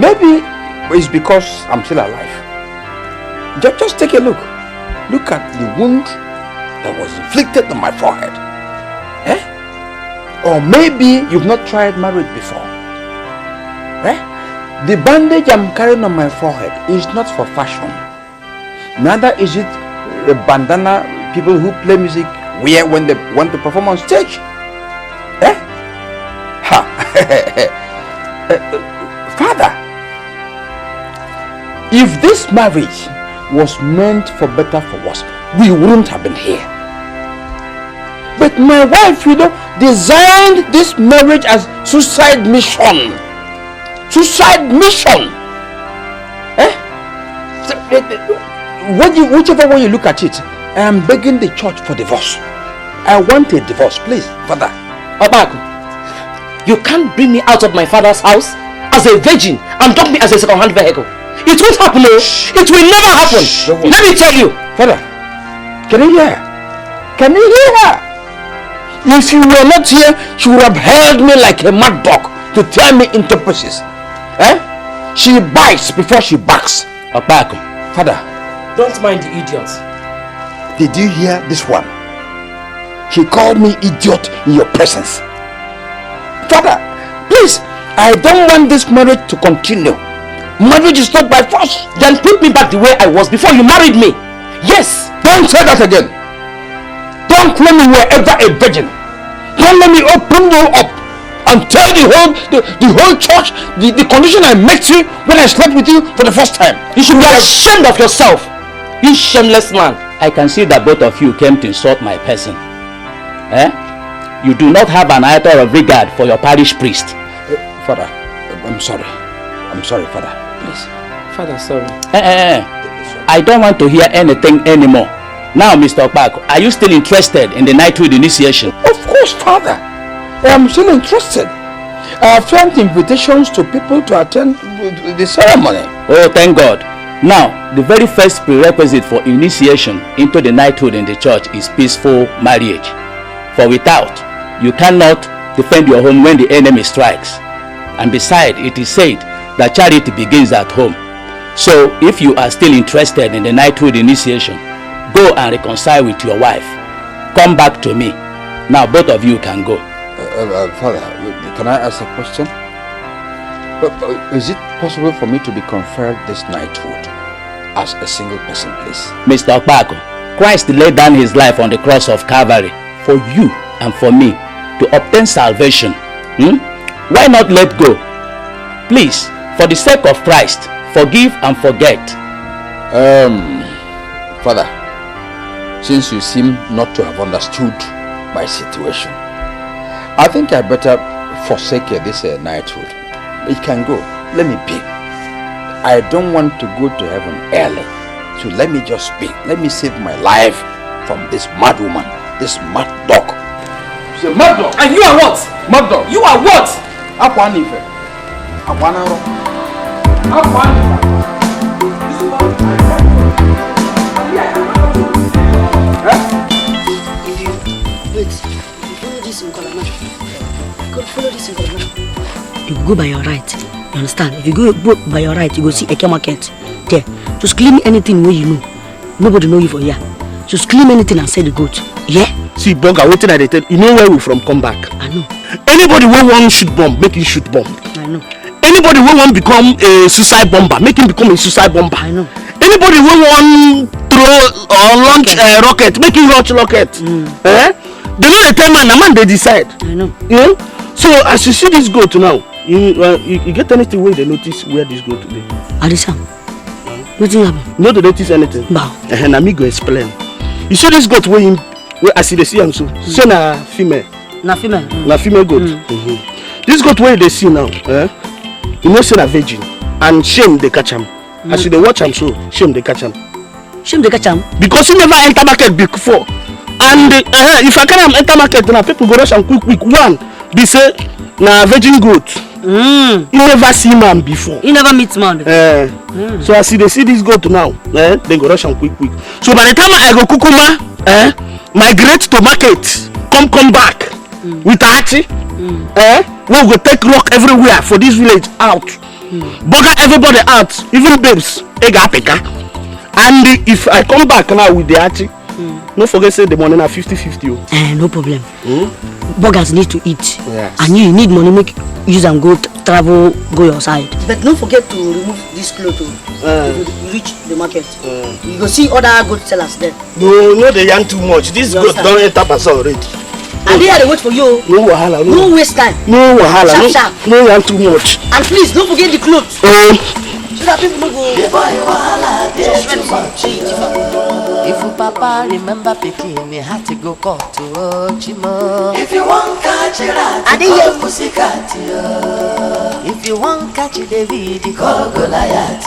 Maybe it's because I'm still alive. Just take a look. Look at the wound that was inflicted on my forehead. Or maybe you've not tried marriage before. The bandage I'm carrying on my forehead is not for fashion. Neither is it a bandana people who play music wear when they want to perform on stage. Father, if this marriage was meant for better for worse, we wouldn't have been here. But my wife, designed this marriage as suicide mission. Suicide mission. Whichever way you look at it, I am begging the church for divorce. I want a divorce, please, Father. Obaku, you can't bring me out of my father's house as a virgin and dump me as a second-hand vehicle. It won't happen, no. It will never happen. Let me tell you. Father, can you hear her? Can you hear her? If you were not here, she would have held me like a mad dog to tear me into pieces. She bites before she barks. Obaku, Father, don't mind the idiots. Did you hear this one? He called me idiot in your presence. Father, please, I don't want this marriage to continue. Marriage is not by force. Then put me back the way I was before you married me. Yes. Don't say that again. Don't claim you were ever a virgin. Don't let me open you up and tell the whole church the condition I met you when I slept with you for the first time. You should be ashamed of yourself, you shameless man. I can see that both of you came to insult my person. You do not have an iota of regard for your parish priest. Father, I'm sorry. I'm sorry, Father. Please. Father, sorry. I don't want to hear anything anymore. Now, Mr. Obaku, are you still interested in the knighthood initiation? Of course, Father. I am still interested. I have sent invitations to people to attend the ceremony. Oh, thank God. Now, the very first prerequisite for initiation into the knighthood in the church is peaceful marriage. For without, you cannot defend your home when the enemy strikes. And besides, it is said that charity begins at home. So, if you are still interested in the knighthood initiation, go and reconcile with your wife. Come back to me. Now, both of you can go. Father, can I ask a question? Is it possible for me to be conferred this knighthood as a single person, please? Mr. Obaku, Christ laid down his life on the cross of Calvary for you and for me to obtain salvation. Why not let go? Please, for the sake of Christ, forgive and forget. Father, since you seem not to have understood my situation, I think I better forsake this knighthood. It can go. Let me be. I don't want to go to heaven early. So let me just be. Let me save my life from this mad woman, this mad dog. She's a mad dog. And you are what? Mad dog. You are what? Akwanife. Akwanaro. Follow this you go by your right. You understand? If you go by your right, you go see Eke Market. There. Just claim anything where you know. Nobody know you for here. Just claim anything and say the goat. Yeah? See, Bonga, waiting at the tell. You know where we from come back. I know. Anybody who want shoot bomb, make him shoot bomb. I know. Anybody who want become a suicide bomber, make him become a suicide bomber. I know. Anybody who want throw or launch a rocket, make him launch rocket. They know the time and the man they decide. I know. Yeah? So as you see this goat now, you get anything where they notice where this goat today? Adisa, what do you have? No, they notice anything. Bow. And I go explain. You see this goat where I see the see him so. So na female. Na female. Na female goat. This goat where they see now, you know say na virgin, and shame they catch him. As you they watch him so, shame they catch him. Shame they catch him? Because he never enter market before. And if I can't enter market now, people go rush and quick. One, they say na virgin goat. You never see man before. You never meet man before. So as they see this goat now, they go rush and quick. So by the time I go kukuma, migrate to market, come back with Achi, we go take rock everywhere for this village out. Bugger everybody out, even babes, ega peka. And if I come back now with the Achi, No forget say the money na 50-50. No problem. Burgers need to eat. Yes. And you need money make use and go travel, go your side. But don't forget to remove this cloth if you reach the market. You go see other goat sellers there. No, they yarn too much. This goat don't enter Basa already. And they are the wait for you. No wahala. No waste time. No wahala. Sharp. No yarn too much. And please don't forget the clothes. So that people don't go. If you papa remember picking, you had to go call to Chimo. If you want catch it, I did pussycat. If you want catch it, David, call Goliath.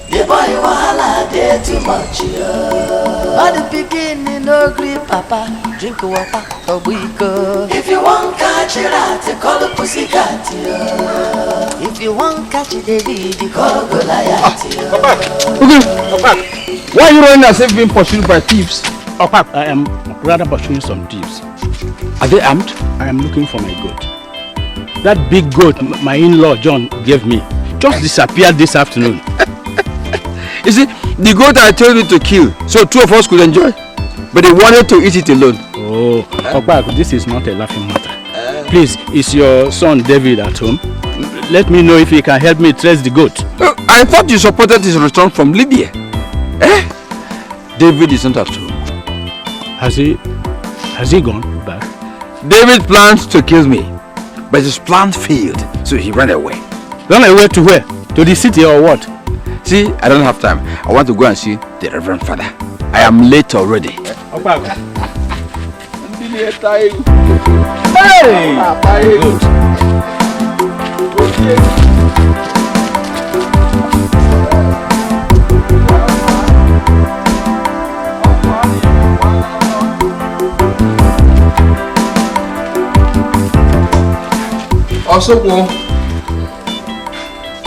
The boy wahala there too much. But the beginning no grip, papa. Drink water, or we go. If you want catch it, call the pussycat. If you want catch it, David, call Goliath. Papa, why are you running as if being pursued by thieves? Oh, Pap, I am rather pursuing some thieves. Are they armed? I am looking for my goat. That big goat my in-law John gave me just disappeared this afternoon. You see, the goat I told you to kill, so two of us could enjoy. But they wanted to eat it alone. Oh, Papa, this is not a laughing matter. Please, is your son David at home? Let me know if he can help me trace the goat. I thought you supported his return from Libya. David is not at home. Has he gone back? David planned to kill me, but his plan failed, so he ran away. Run away to where? To the city or what? See, I don't have time. I want to go and see the Reverend Father. I am late already. Hey! Good.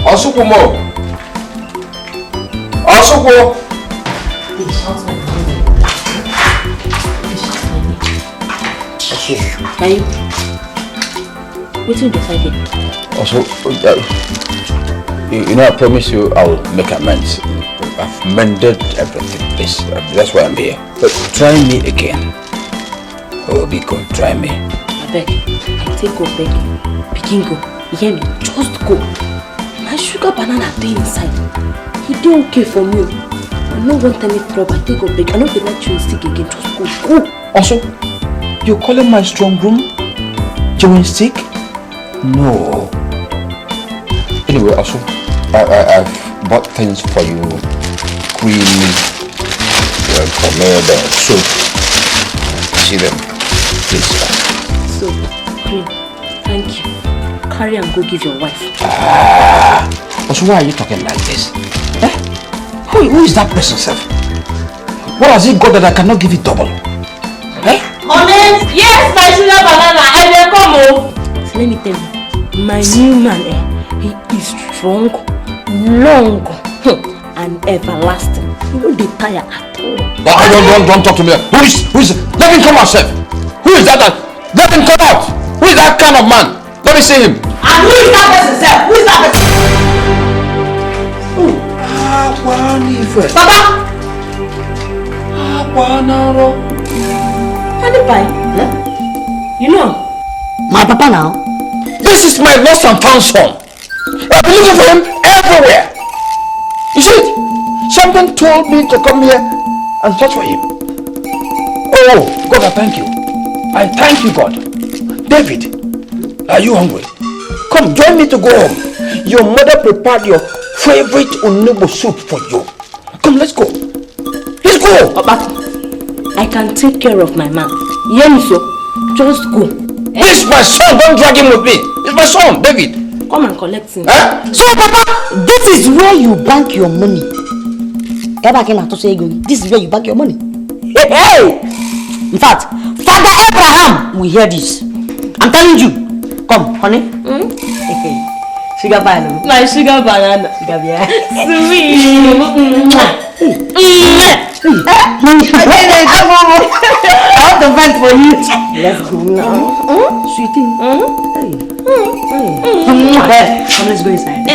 Osukwu mo. Osukwu. Can you? What you decided? Also, you know, I promise you I will make amends. I've mended everything. That's why I'm here. But try me again. Oh, be good. Try me. I beg. I take go beg. Begin go. You hear me? Just go. My sugar banana dey inside. He dey okay for me. I no want any trouble. I take go beg. I no dey like you stick again. Just go. Go. Also, you calling my strong room chewing stick? No. Anyway, also, I've bought things for you. Cream, pomade, soup. See them, please. Soup, cream. Thank you. Carry and go give your wife. Also, why are you talking like this? Who is that person, sir? What has he got that I cannot give it double? Honest? Yes, my sugar banana. I will come. So let me tell you, my new man, he is strong, long, and everlasting. He won't be tired at all. Don't talk to me. Who is? Let him come out, sir. Who is that? Let him come out. Who is that kind of man? Let me see him. And who is that person, sir? Who is that person? Papa! You know? My papa now? This is my lost and found son. I've been looking for him everywhere. You see, something told me to come here and search for him. Oh, God, I thank you. I thank you, God. David, are you hungry? Come, join me to go home. Your mother prepared your favorite Nwobu soup for you. Come, let's go. Let's go. Papa, I can take care of my man. You hear me, so? Just go. This is my son. Don't drag him with me. It's my son, David. Come and collect him. So, Papa, this is where you bank your money. This is where you bank your money. Hey! In fact, Father Abraham will hear this. I'm telling you. Come, honey. Sugar banana. My sugar banana. Sugar banana. Sweet. I want to vent for you. Let's go now. Sweetie. Come, let's go inside.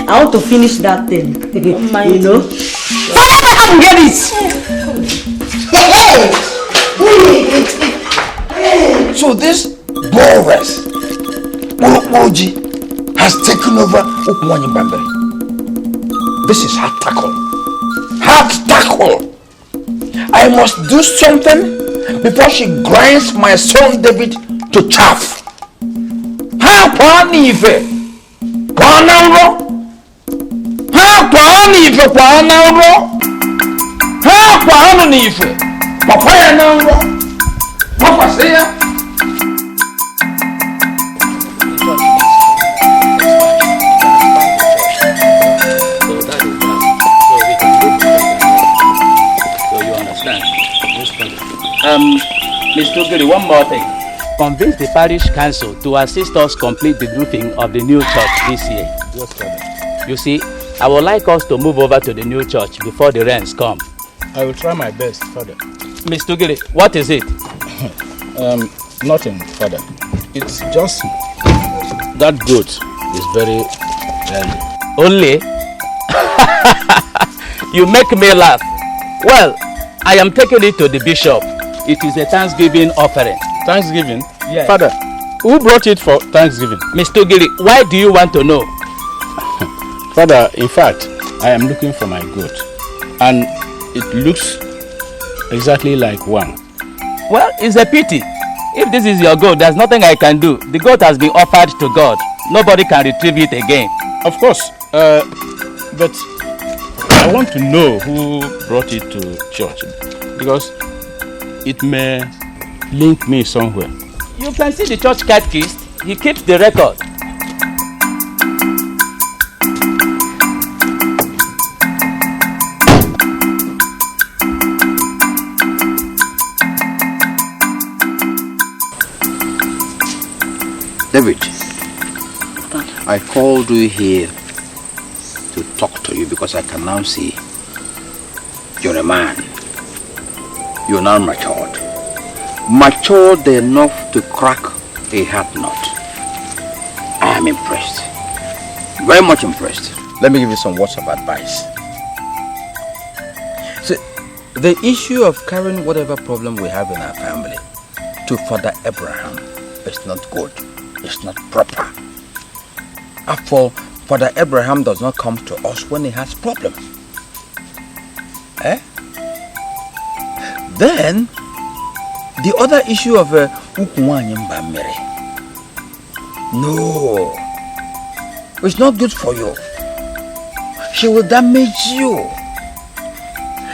I want to finish that thing. You know? come and get it. So this Boris Moji has taken over Ukwanyi Bambari. This is hard tackle. Hard tackle. I must do something before she grinds my son David to chaff. Ha Kwanife! Kwananro! Ha Kwanife Kwananro! Ha Kwanife! Papaya Nanro! Papa say ya! Mr. Ogiri, one more thing. Convince the parish council to assist us complete the roofing of the new church this year. Yes, Father. You see, I would like us to move over to the new church before the rains come. I will try my best, Father. Mr. Ogiri, what is it? Nothing, Father. It's just that goat is very early. Only? You make me laugh. Well, I am taking it to the bishop. It is a Thanksgiving offering. Thanksgiving? Yes. Father, who brought it for Thanksgiving? Mr. Ogiri, why do you want to know? Father, in fact, I am looking for my goat. And it looks exactly like one. Well, it's a pity. If this is your goat, there's nothing I can do. The goat has been offered to God. Nobody can retrieve it again. Of course, but I want to know who brought it to church, because it may link me somewhere. You can see the church catechist. He keeps the record. David, I called you here to talk to you because I can now see you're a man. You're now matured. Matured enough to crack a hard nut. I am impressed. Very much impressed. Let me give you some words of advice. See, the issue of carrying whatever problem we have in our family to Father Abraham is not good. It's not proper. After all, Father Abraham does not come to us when he has problem. Then, the other issue of Ukwanyi Mbamere. No, it's not good for you. She will damage you.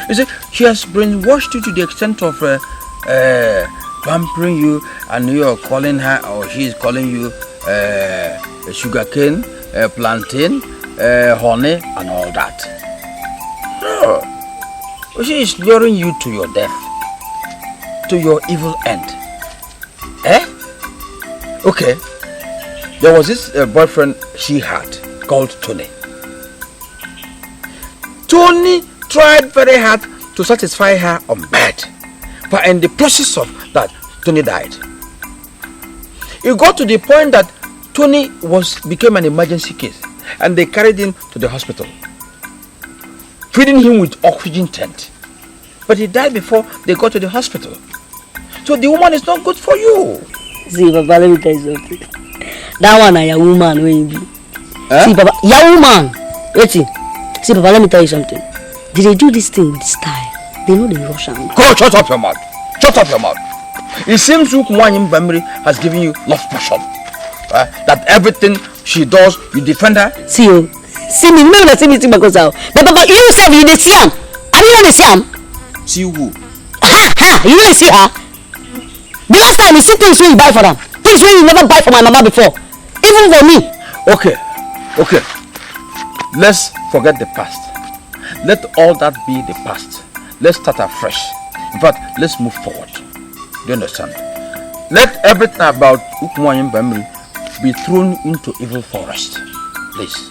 You see, she has brainwashed you to the extent of pampering you, and you are calling her, or she is calling you sugarcane, plantain, honey, and all that. No, she is luring you to your death, to your evil end. Okay, there was this boyfriend she had called Tony. Tony tried very hard to satisfy her on bed, but in the process of that, Tony died. It got to the point that Tony became an emergency case, and they carried him to the hospital, feeding him with oxygen tent. But he died before they got to the hospital. So the woman is not good for you. See, Papa, let me tell you something. That one is your woman, when you be. See, Papa, your woman. Wait, see, Papa, let me tell you something. Did they do this thing with style? They know they rush am. Go, shut up your mouth. Shut up your mouth. It seems Ukwanyi Mbamiri has given you love passion. That everything she does, you defend her. See you. See me, never see me because now. But Papa, you say you dey see am. Are you dey see am? See who? Ha! You dey see her? The last time you see things wey you buy for them, things wey you never buy for my mama before, even for me. Okay. Let's forget the past. Let all that be the past. Let's start afresh. In fact, let's move forward. Do you understand? Let everything about Ukwanyi Mbamiri be thrown into evil forest. Please.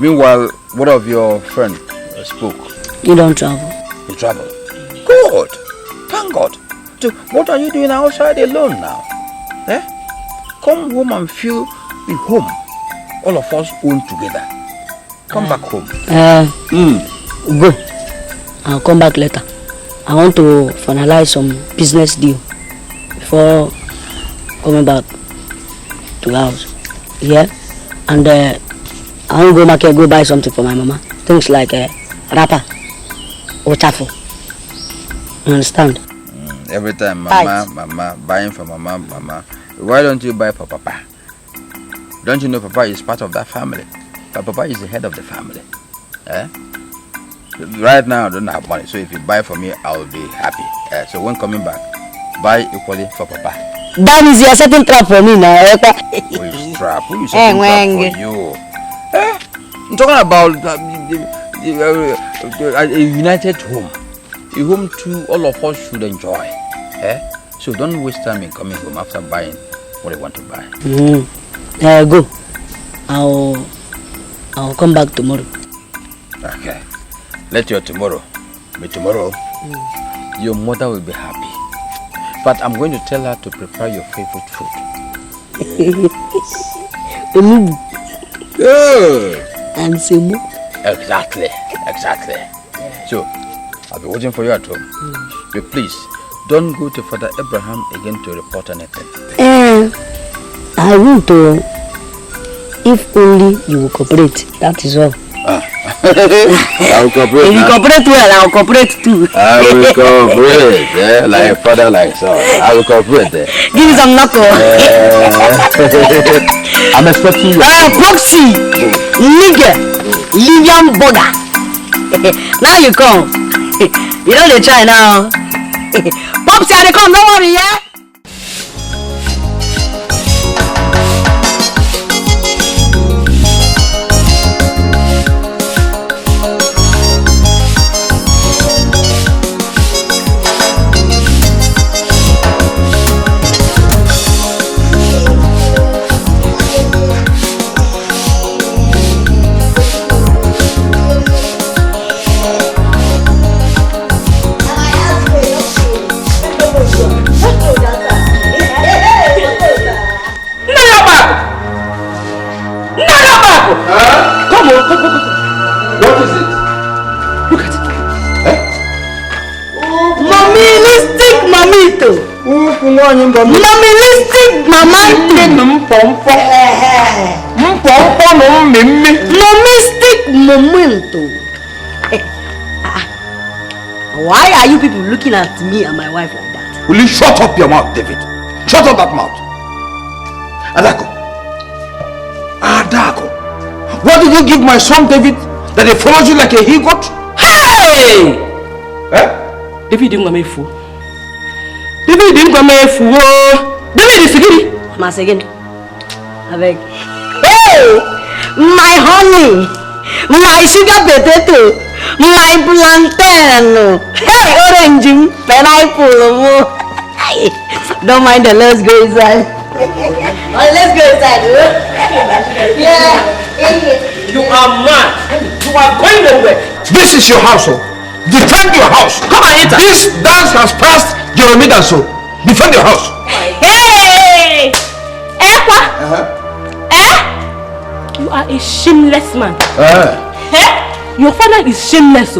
Meanwhile, what of your friend spoke? You don't travel. You travel? Good. Thank God. So what are you doing outside alone now? Come home and feel the home. All of us own together. Come back home. go. I'll come back later. I want to finalize some business deal before coming back to the house. Yeah? And I want to go market, go buy something for my mama. Things like wrapper or chaffle. You understand? Every time, mama, buying for mama. Why don't you buy for papa? Don't you know papa is part of that family? But papa is the head of the family. Eh? Right now, I don't have money, so if you buy for me, I will be happy. So when coming back, buy equally for papa. That is a setting trap for me now. Who is trap? Who is setting trap for you? I'm talking about a united home. A home too, all of us should enjoy. So don't waste time in coming home after buying what you want to buy. Go. I'll come back tomorrow. Okay. Let your tomorrow be tomorrow. Your mother will be happy. But I'm going to tell her to prepare your favorite food. Nwobu. Good. And Semu. Exactly. So, I'll be waiting for you at home. But please, don't go to Father Abraham again to report anything. I will to, if only you will cooperate. That is all. I will cooperate. If you cooperate well, I will cooperate too. I will cooperate, like father, like son. I will cooperate. Give me some knuckle. I'm expecting you. Proxy, nigga, Livian Boga. Now you come. You know they try now. Popsy, they come. Don't worry, yeah. What is it? Look at it. Moministic mamito. Moministic mamito. Momistic momento. Why are you people looking at me and my wife like that? Will you shut up your mouth, David? Shut up that mouth. Adako. What did you give my son David that he follows you like a he-goat? Hey! David didn't come fool. David didn't come fool. David is again. Mas again. I beg. Hey! My honey! My sugar potato! My plantain! Hey! Orange! Pineapple! Don't mind the let's go inside. Let's go inside. Yeah. You are mad. You are going nowhere. This is your household. Defend your house. Come and enter. This dance has passed your middle, so defend your house. Hey! You are a shameless man. Your father is shameless.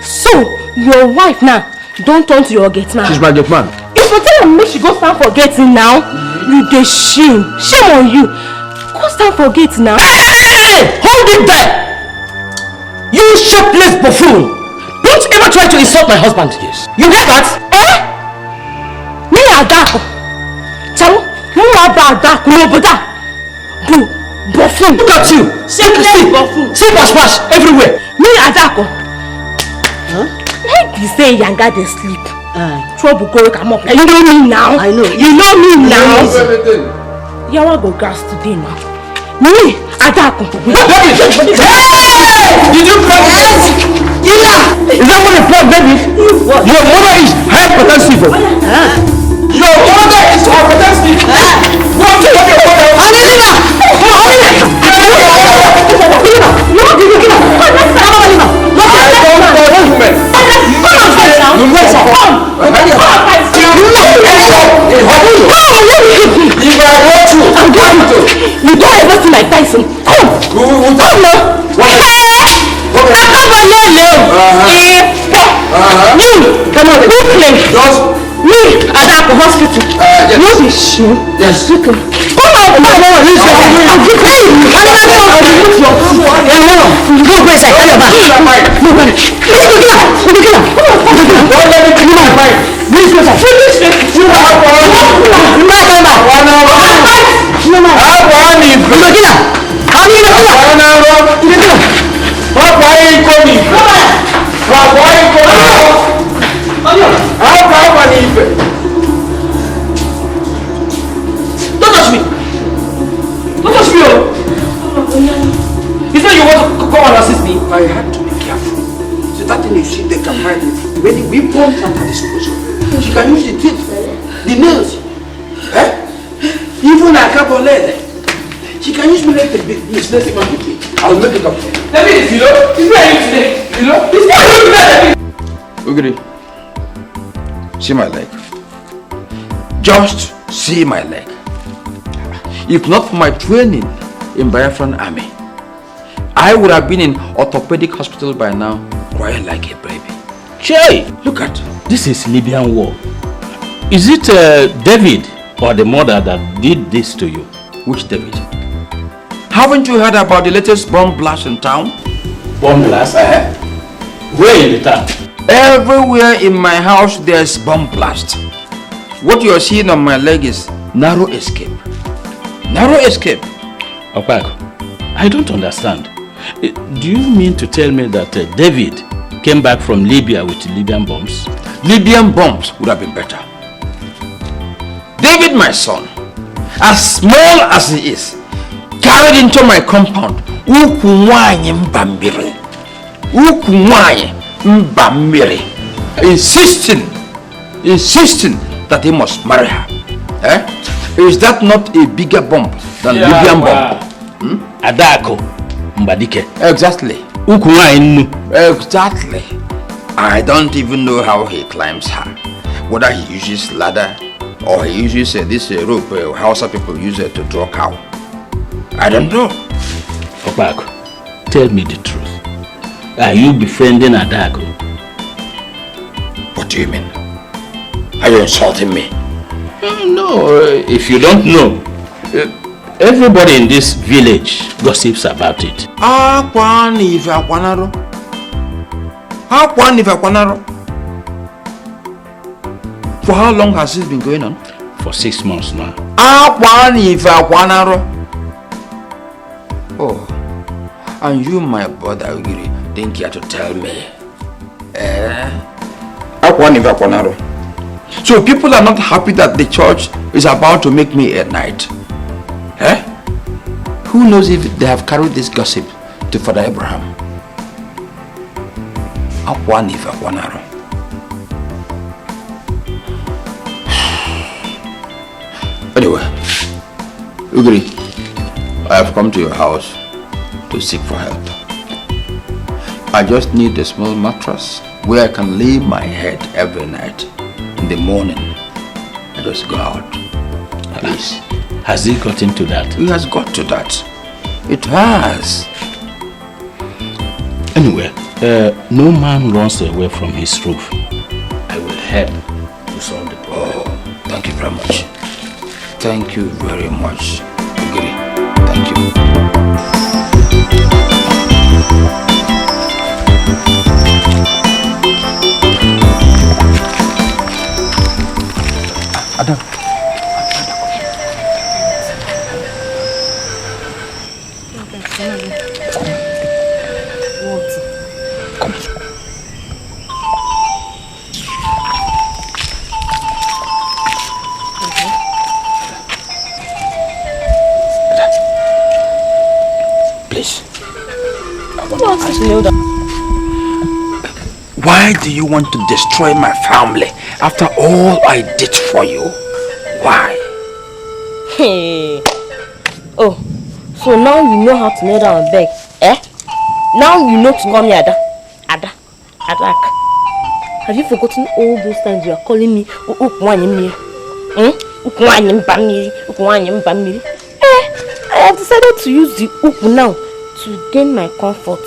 So, your wife now don't turn to your gate man. She's my gate man. If you tell her make she go stand for gate now, you dey shame. Shame on you. Go stand for gate now. Hey! Hold it there! You shapeless buffoon! Don't ever try to insult my husband. Yes. You hear that? Me Adako. Chalo, you are Adako no boda. Buffoon. Look at you! Shameless buffoon. See wash everywhere. Me Adako. Like you say Yanga dey sleep. Trouble go come up. You know me now. I know. You know me now. Yawa go gas today now. Me Adako. Hey! Did you plug this? Yeah! Is that what you plug, baby? What? Your mother is hypertensive. Your mother is hypertensive. What do you want your mother? You don't ever see my Tyson. Come now. Brooklyn. Me at that hospital. No be sure. Yes. Come on, come on. Go go inside. Tell your back. No, go. Don't let me kill my mind. Please go inside. You are one. Don't touch me. Don't touch me. You said you want to come and assist me. I had to be careful. So that thing you see, they can find it. When we bomb at her disposal, she can use the teeth, the nails. Even a couple leather. She can use me like the business man with me. I'll make it up. Let me see, you know. It's very today. You know? It's very today. Ugiri, see my leg. Just see my leg. If not for my training in Biafran army, I would have been in orthopedic hospital by now, crying like a baby. Che! Look at. This is Libyan war. Is it David or the mother that did this to you? Which David? Haven't you heard about the latest bomb blast in town? Bomb blast? Where in the town? Everywhere in my house there's bomb blast. What you are seeing on my leg is narrow escape. Narrow escape. Opako, I don't understand. Do you mean to tell me that David came back from Libya with Libyan bombs? Libyan bombs would have been better. David, my son, as small as he is, carried into my compound insisting that he must marry her. Is that not a bigger bomb than Libyan bomb? Adako Mbadike. Exactly. Exactly. I don't even know how he climbs her. Whether he uses ladder or he uses this rope Hausa people use it to draw cow. I don't know. Opako, tell me the truth. Are you befriending Adako? What do you mean? Are you insulting me? No, if you don't know, everybody in this village gossips about it. For how long has this been going on? For 6 months now. Oh, and you, my brother, Ugiri, didn't care to tell me. So people are not happy that the church is about to make me a knight. Who knows if they have carried this gossip to Father Abraham? Anyway, Ugiri, I have come to your house to seek for help. I just need a small mattress where I can lay my head every night. In the morning, I just go out. Please. Has he got into that? He has got to that. It has. Anyway, no man runs away from his roof. I will help to solve the problem. Oh, thank you very much. Thank you very much, Ugiri. Thank you. Adam. Why do you want to destroy my family after all I did for you? Why? Hey. Oh, so now you know how to kneel down and beg, eh? Now you know to call me Ada. Have you forgotten all those times you are calling me Ukwanyemiri? Ukwanyembamiri. I have decided to use the Ukwu now to gain my comfort.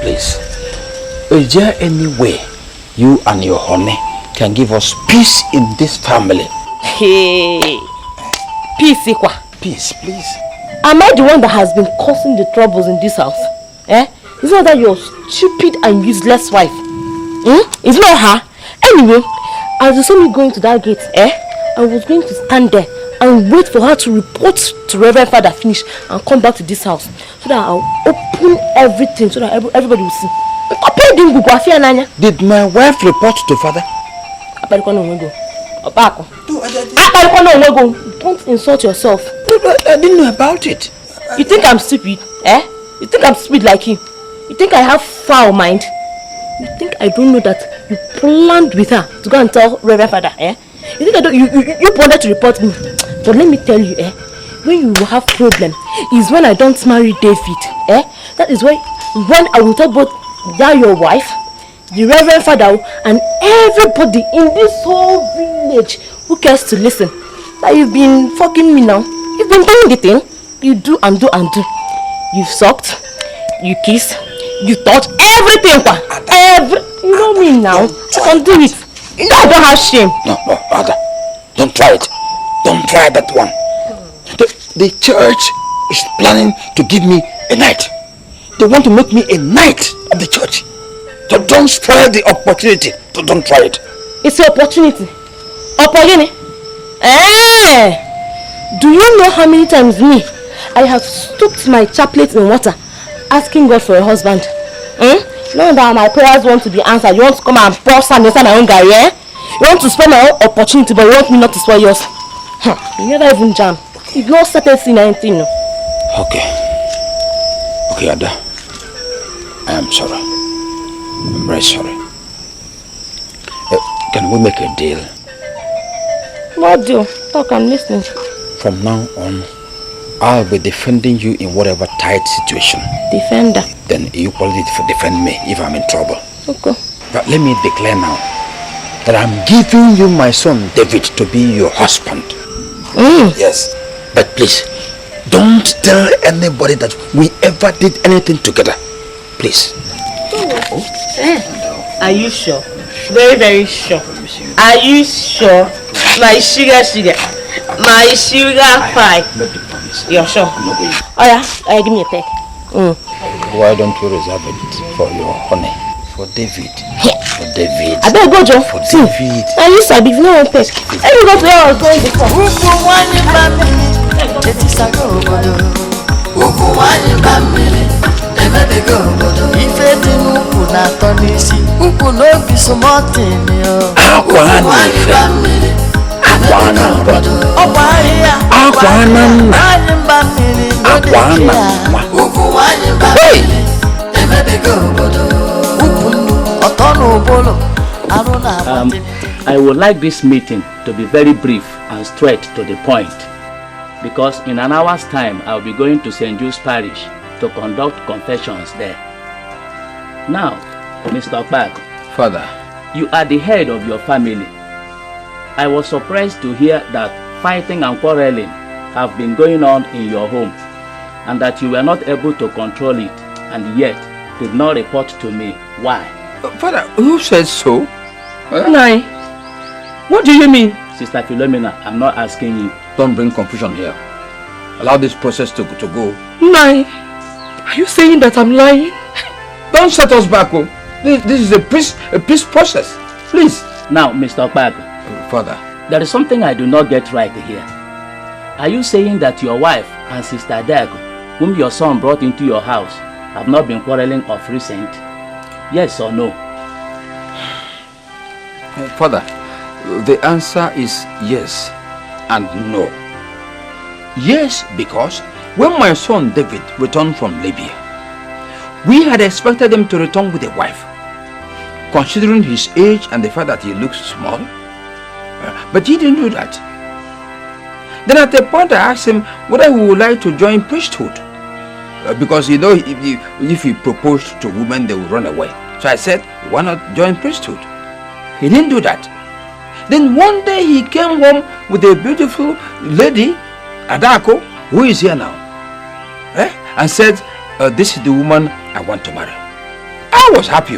please, is there any way you and your honey can give us peace in this family? Hey, peace, Ikwa. Peace, please. Am I the one that has been causing the troubles in this house? It's not that your stupid and useless wife. It's not her. Anyway, as you saw me going to that gate, I was going to stand there and wait for her to report to Reverend Father finish and come back to this house so that I'll open everything so that everybody will see. Did my wife report to Father? Don't insult yourself. I didn't know about it. You think I'm stupid? You think I'm stupid like you? You think I have foul mind? You think I don't know that you planned with her to go and tell Reverend Father? You think I don't? You wanted to report me? But let me tell you, when you have problem is when I don't marry David. That is when I will tell both that your wife, the Reverend Father, and everybody in this whole village who cares to listen that you've been fucking me now. You've been doing the thing. You do and do and do. You've sucked, you kissed, you touched, everything. You know me now. You can do it. You know I don't have shame. No, Ada. Don't try it. Don't try that one. The church is planning to give me a night. They want to make me a knight of the church. So don't spoil the opportunity. So don't try it. It's an opportunity. Opportunity? Do you know how many times I have soaked my chaplet in water asking God for a husband? Knowing that my prayers want to be answered, you want to come and pour sand inside my own guy, You want to spoil my own opportunity, but you want me not to spoil yours. You never even jam. You've not started seeing anything. No. Okay, Ada. I am sorry. I'm very sorry. Can we make a deal? What deal? Talk, I'm listening. From now on, I'll be defending you in whatever tight situation. Defender. Then you probably defend me if I'm in trouble. Okay. But let me declare now that I'm giving you my son David to be your husband. Yes. But please, don't tell anybody that we ever did anything together. Please. Are you sure? Very, very sure. Are you sure? My sugar. My sugar pie. You're sure? Oh yeah, give me a peck. Why don't you reserve it for your honey? For David. For David. I better go, Joe. For David. I used to be no one peck. Let me go to where I was going before. I would like this meeting to be very brief and straight to the point, because in an hour's time I'll be going to St. Jude's Parish to conduct confessions there. Now, Mr. Okpak, Father, you are the head of your family. I was surprised to hear that fighting and quarreling have been going on in your home, and that you were not able to control it, and yet did not report to me. Why? Father, who said so? Nai, what do you mean? Sister Philomena, I'm not asking you. Don't bring confusion here. Allow this process to go. Nai, are you saying that I'm lying? Don't set us back. This is a peace process. Please. Now, Mr. Okpak, Father, there is something I do not get right here. Are you saying that your wife and Sister Dag, whom your son brought into your house, have not been quarreling of recent? Yes or no? Father, the answer is yes and no. Yes, because when my son David returned from Libya, we had expected him to return with a wife, considering his age and the fact that he looks small. But he didn't do that. Then at a point I asked him whether he would like to join priesthood, because you know if he proposed to women they would run away. So I said, why not join priesthood? He didn't do that. Then one day he came home with a beautiful lady, Adako, who is here now, and said, this is the woman I want to marry. I was happy.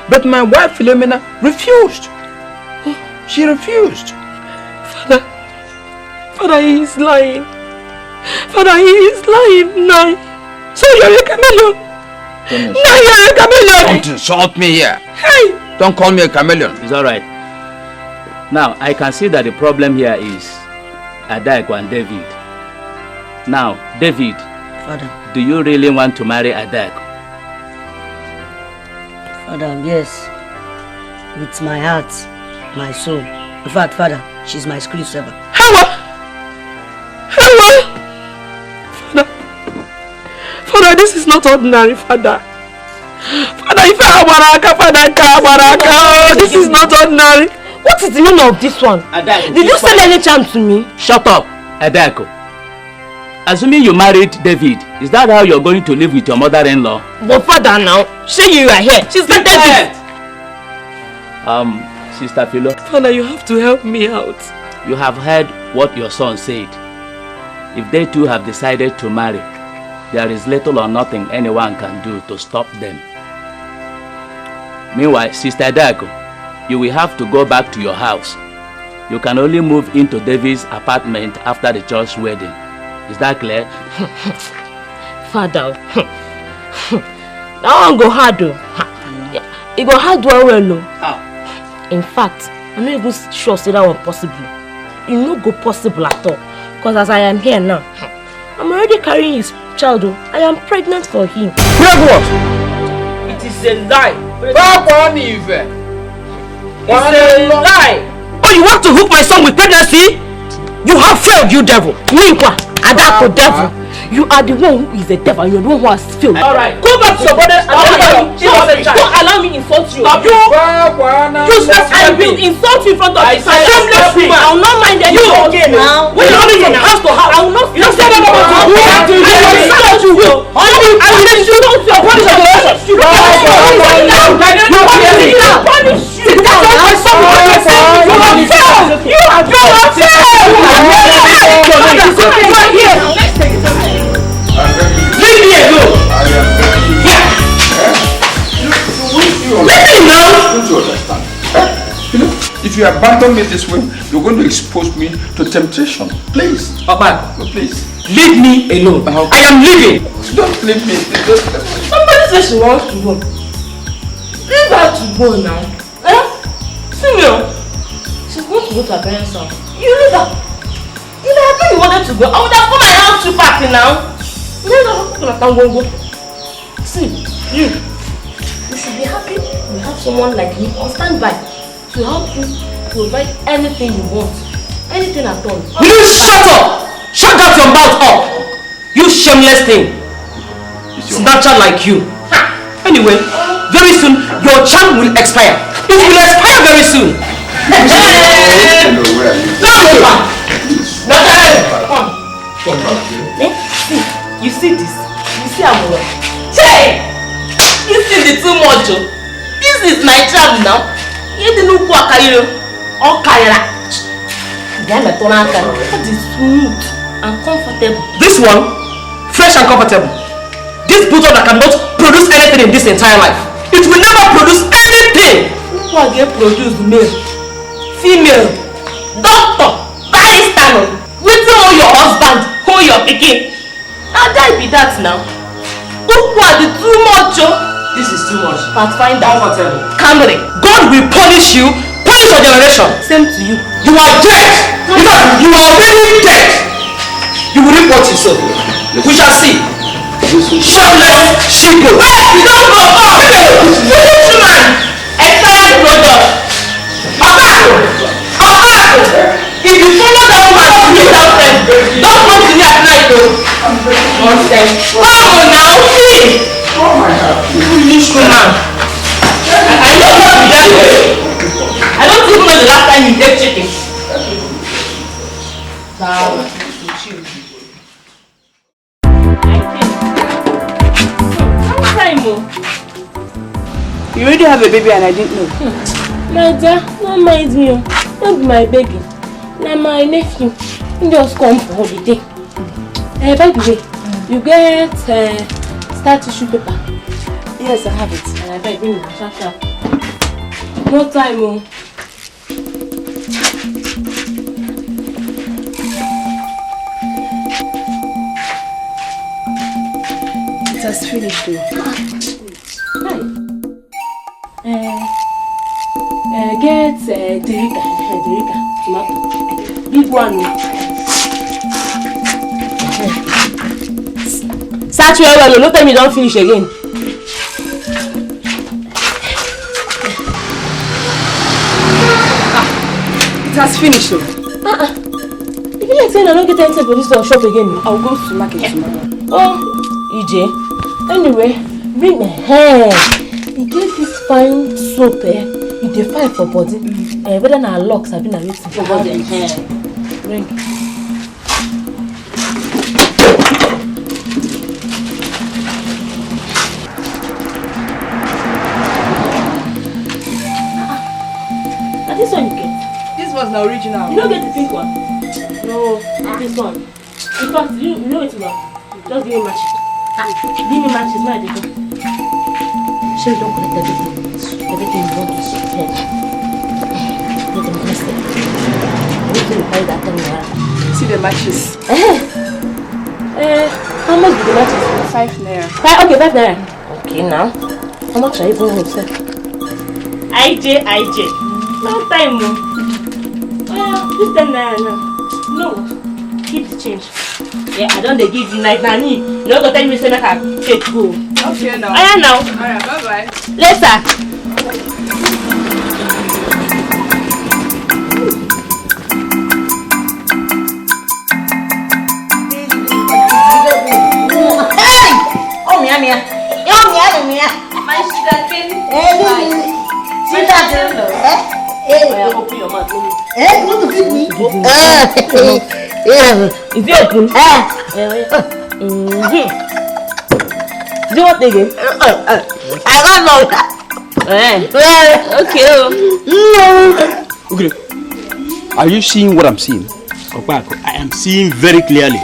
But my wife Philomena refused. She refused. Father, he is lying. Father, he is lying. No. So you're a chameleon. No, you're a chameleon. Don't insult me here. Hey. Don't call me a chameleon. It's alright. Now, I can see that the problem here is Adaeko and David. Now, David, Father. do you really want to marry Adaeko? Father, yes. With my heart, my soul. In fact, Father, she's my school servant. Father, this is not ordinary, Father. Father, if I Father, this is not ordinary. What is the meaning of this one? Adaeko, did you send any charm to me? Shut up, Adaeko. Assuming you married David, is that how you're going to live with your mother-in-law? But Father, now, say you are here. She's not David. Sister Philo. Father, you have to help me out. You have heard what your son said. If they two have decided to marry, there is little or nothing anyone can do to stop them. Meanwhile, Sister Adaeko, you will have to go back to your house. You can only move into David's apartment after the church wedding. Is that clear? Father, that one go hard though. It go hard well. How? In fact, I'm not even sure say that one possible. It no go possible at all. Because as I am here now, I'm already carrying his child. I am pregnant for him. What? It is a lie. It's a lie. Oh, you want to hook my son with pregnancy? You have failed, you devil. Ninkwa, Adaeko devil. You are the one who is a devil. You are the one who has failed. Alright, go back to your brother and don't allow me insult you. Useless, I will insult you in front of the shameless woman. I will not mind any again now. When you're running from house to house, I will not. You don't say that about you. I will insult you. I will insult your body generation. You punish you. That's what my son will say. You have failed. You have failed. Leave me alone. Yeah. Listen now. Don't you understand? If you abandon me this way, you're going to expose me to temptation. Please. Papa, please. Leave me alone. I am leaving. Don't leave me. Somebody says she wants to go. Leave her to go now. Simeon, she's going to go to her parents' house. You leave her. If I thought you wanted to go, I would have put my house to party now. See, you should be happy you have someone like me on standby to help you provide anything you want. Anything at all. Will you shut up? Shut up your mouth up! You shameless thing! Snatcher like you. Anyway, very soon your charm will expire. It will expire very soon. You see this? You see Amora? Hey! You see the too much? This is my charm now. You didn't know what That is smooth and comfortable. This one, fresh and comfortable. This bottle that cannot produce anything in this entire life. It will never produce anything. Who are going to produce male, female, doctor, barrister, with your husband, who your picking. Now that be that now. Who are the too much? This is too much. Pathfinder. Comfortable. Camry. God will punish you. Punish your generation. Same to you. You are dead. In fact, you are already dead. You will report yourself. We shall see. Shameless sheeple. You don't know. Foolish man. Expired product. If you follow that woman to meet that friend, don't come to me at night though. Nonsense. Come on now, see. Foolish woman. I know what to do. I don't even know the last time you ate chicken. Now, you already have a baby and I didn't know. My dear, don't mind me. Don't be my baby. Now my nephew. He just come for holiday. By the way, you get star tissue paper. Yes, I have it. And I beg, bring it. Sharp. No time, oh. It has finished, though. Get Derika, tomato. Big one. Search well, no time you don't finish again. It has finished, though. If you like saying I don't get anything for this to shop again, I'll go to market tomorrow. Oh, EJ. Anyway, bring my hair. He gave this fine soap, It's a fine for body. Whether na locks have been waiting for body. Bring. Now this one you get. This was the original. You don't get the pink one. No, this one. In fact, you know it well. Just give me matches. Give me matches, my dear. So you don't collect everything. Everything you want to spend. Make them mistake. Wait till you buy that thing. See the matches. How much do the matches? 5 naira. Okay, 5 naira. Okay, now. How much are you going to sell? IJ. No time, no. This 10 naira now. No. Keep the change. Yeah, I don't give you night nanny. You don't go tell me say make I take go. Okay now. Now. Alright, bye-bye. Later. Hey! Oh, Mia. My sugar baby. Open your mouth. Want to feed me? Is it open? Do you want again? I don't know. Okay. Okay. Are you seeing what I'm seeing? Opako, I am seeing very clearly.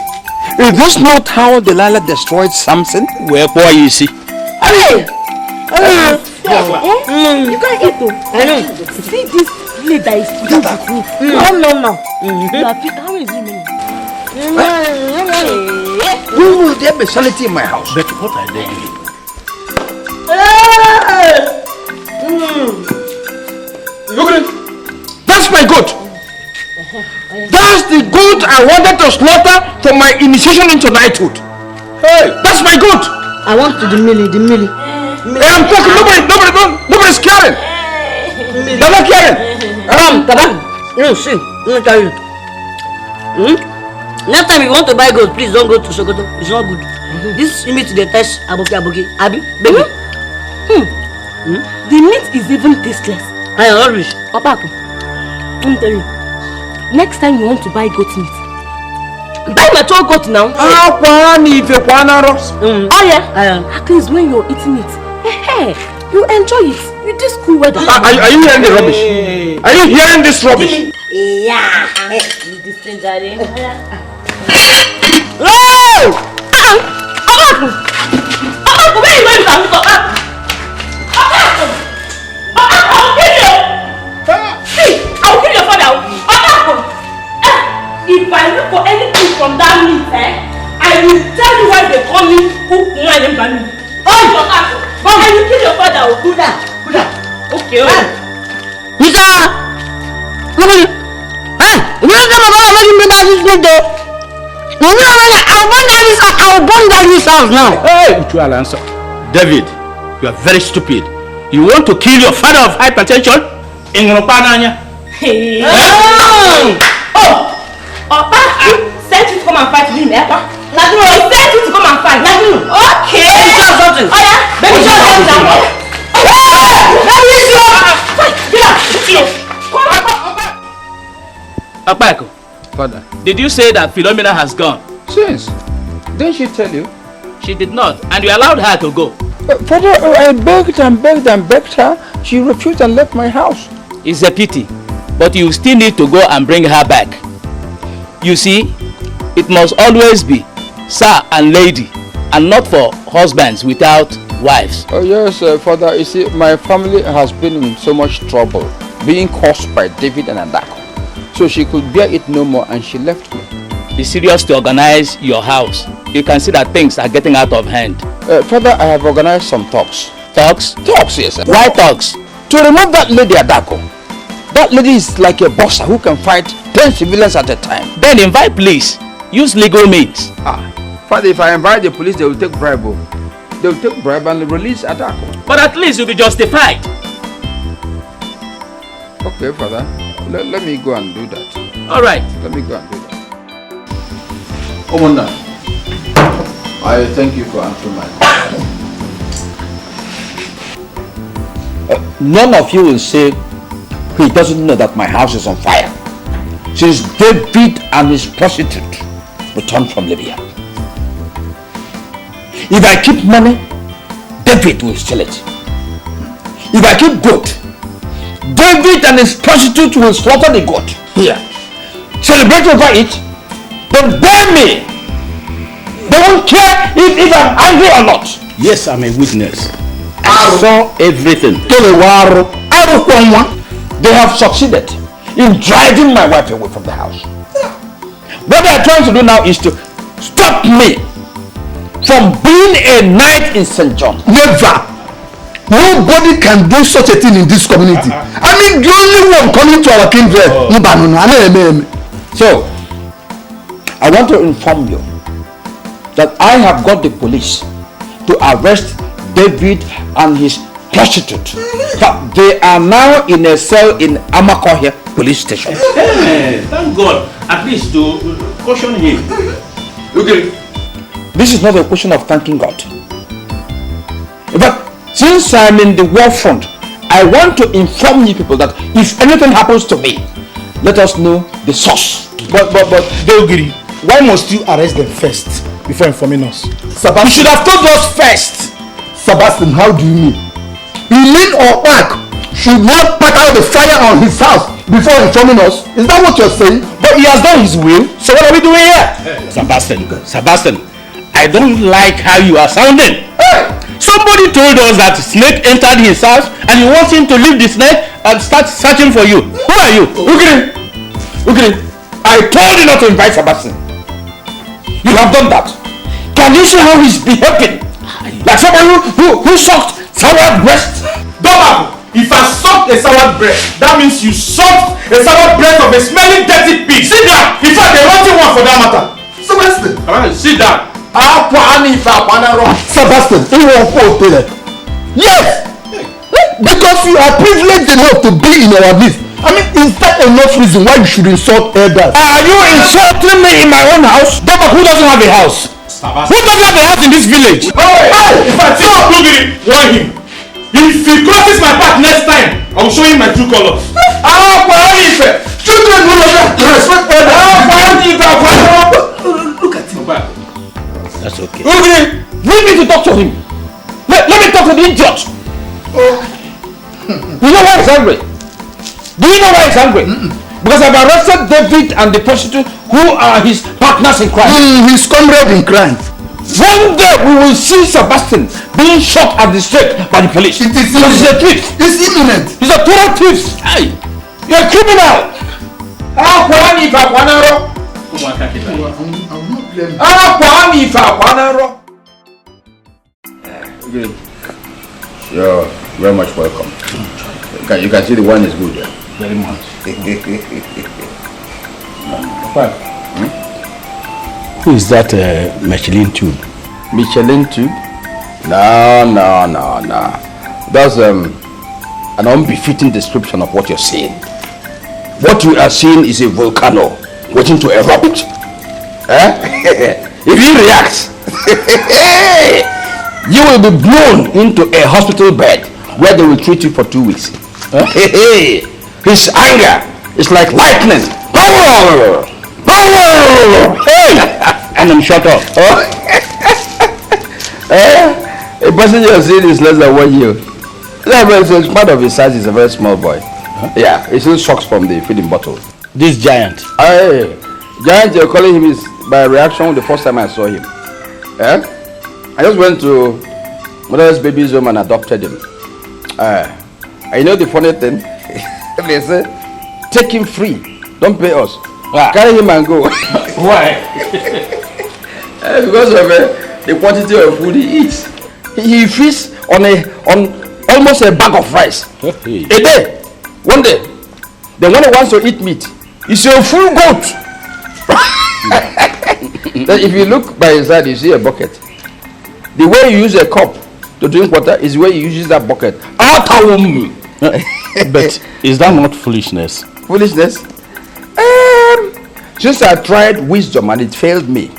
Is this not how Delilah destroyed Samson? Where boy you see? You can't eat too. I know. See this plate that is beautiful. No. How is it? When will there be sanity in my house? But what are they doing? Look at it. That's my goat. That's the goat I wanted to slaughter for my initiation into knighthood. Hey, that's my goat. I want to the millie. Hey, I'm talking. Nobody's caring. They're not caring. Kabam. No, see. Let me tell you. Next time you want to buy gold, please don't go to Sokoto. It's not good. This meat they test aboki. Abi, baby. The meat is even tasteless. I always. Opako, let me tell you. Next time you want to buy goat meat, buy mature goat now. Oh yeah. At least when you're eating it, you enjoy it. You this cool weather. Are you hearing the rubbish? Are you hearing this rubbish? Yeah. This thing, darling. Oh! Opako, where you going from? I'll kill your father. If I look for anything from that meat, I will tell you why they call me Kukumani Bami. Oh, I will kill your father. Good. Okay. Mika! Come on. You don't know about what you mean by this meat though. I'll burn down this house now. Hey, mutual answer. David, you are very stupid. You want to kill your father of hypertension? Opa, sent you to come and fight with him, He sent you to come and fight. Okay. Oh yeah. Baby, show them now. Opako, Father. did you say that Philomena has gone? Since. Didn't she tell you? She did not, and you allowed her to go. Father, I begged her. She refused and left my house. It's a pity, but you still need to go and bring her back. You see, it must always be sir and lady, and not for husbands without wives. Oh yes, Father. You see, my family has been in so much trouble, being caused by David and Adako. So she could bear it no more and she left me. Be serious to organize your house. You can see that things are getting out of hand. Father, I have organized some talks. Talks? Talks, yes. Sir. Why talks? To remove that lady Adako. That lady is like a boxer who can fight 10 civilians at a time. Then invite police. Use legal means. Father, if I invite the police, they will take bribe. They will take bribe and release Adako. But at least you'll be justified. Okay, Father. Let me go and do that. All right. Let me go and do that. Omunda, I thank you for answering my question. None of you will say he doesn't know that my house is on fire. Since David and his prostitute returned from Libya. If I keep money, David will steal it. If I keep goat, David and his prostitute will slaughter the goat. Here. Celebrate over it. Then burn me. They won't care if I'm angry or not. Yes, I'm a witness. I saw everything. They have succeeded in driving my wife away from the house. What they are trying to do now is to stop me from being a knight in St. John. Never. Nobody can do such a thing in this community. I mean, the only one coming to our kindred. So, I want to inform you that I have got the police to arrest David and his prostitute. But they are now in a cell in Amakohia police station. Hey, thank God. At least to caution him. Okay. This is not a question of thanking God. But since I'm in the war front, I want to inform you people that if anything happens to me, let us know the source. But Deogiri, why must you arrest them first before informing us? Sebastian, you should have told us first. Sebastian, how do you mean? Eileen or Mark should not put out the fire on his house before informing us? Is that what you're saying? But he has done his will, so what are we doing here? Sebastian, I don't like how you are sounding. Hey! Somebody told us that snake entered his house and he wants him to leave the snake and start searching for you. Who are you? Okay. I told you not to invite Sebastian. You have done that. Can you see how he's behaving? Like somebody who sucked sour breast. Don't if I sucked a sour breast, that means you sucked a sour breast of a smelling dirty pig. Sit down. In fact, a rotten one for that matter. Sebastian. Alright, sit down. Sebastian, yes, because you are privileged enough to be in our midst. I mean, is that enough reason why you should insult elders? Are you insulting me in my own house? Who doesn't have a house? Who doesn't have a house in this village? If I see Ogiri, warn him. If he crosses my path next time, I will show him my true colors. Children will respect elders. Look at him. That's okay. Ogiri, bring me to talk to him. Let me talk to the idiot. You know why he's angry? Do you know why he's angry? Because I've arrested David and the prostitute who are his partners in crime. His comrade in crime. One day we will see Sebastian being shot at the stake by the police. It is He's a thief. It's imminent. He's a total thief. Hey, you're a criminal. I will not blame. You're very much welcome. You can see the wine is good. Yeah? Very much. Who is that Michelin tube? Michelin tube? No. That's an unbefitting description of what you're seeing. What you are seeing is a volcano waiting to erupt. If you react, you will be blown into a hospital bed where they will treat you for 2 weeks. His anger is like lightning. And I'm shut up. A person you are seeing is less than 1 year. It's part of his size is a very small boy. Yeah, he still sucks from the feeding bottle. This giant. Giant, you're calling him is by reaction the first time I saw him. I just went to mother's baby's home and adopted him. I know the funny thing. They say, take him free. Don't pay us. Carry him and go. Why? Because of the quantity of food he eats. He feasts on almost a bag of rice. A day. One day. Then when he wants to eat meat, it's a full goat. Then if you look by his side, you see a bucket. The way you use a cup to drink water is the way you use that bucket. But is that not foolishness? Foolishness? Since I tried wisdom and it failed me,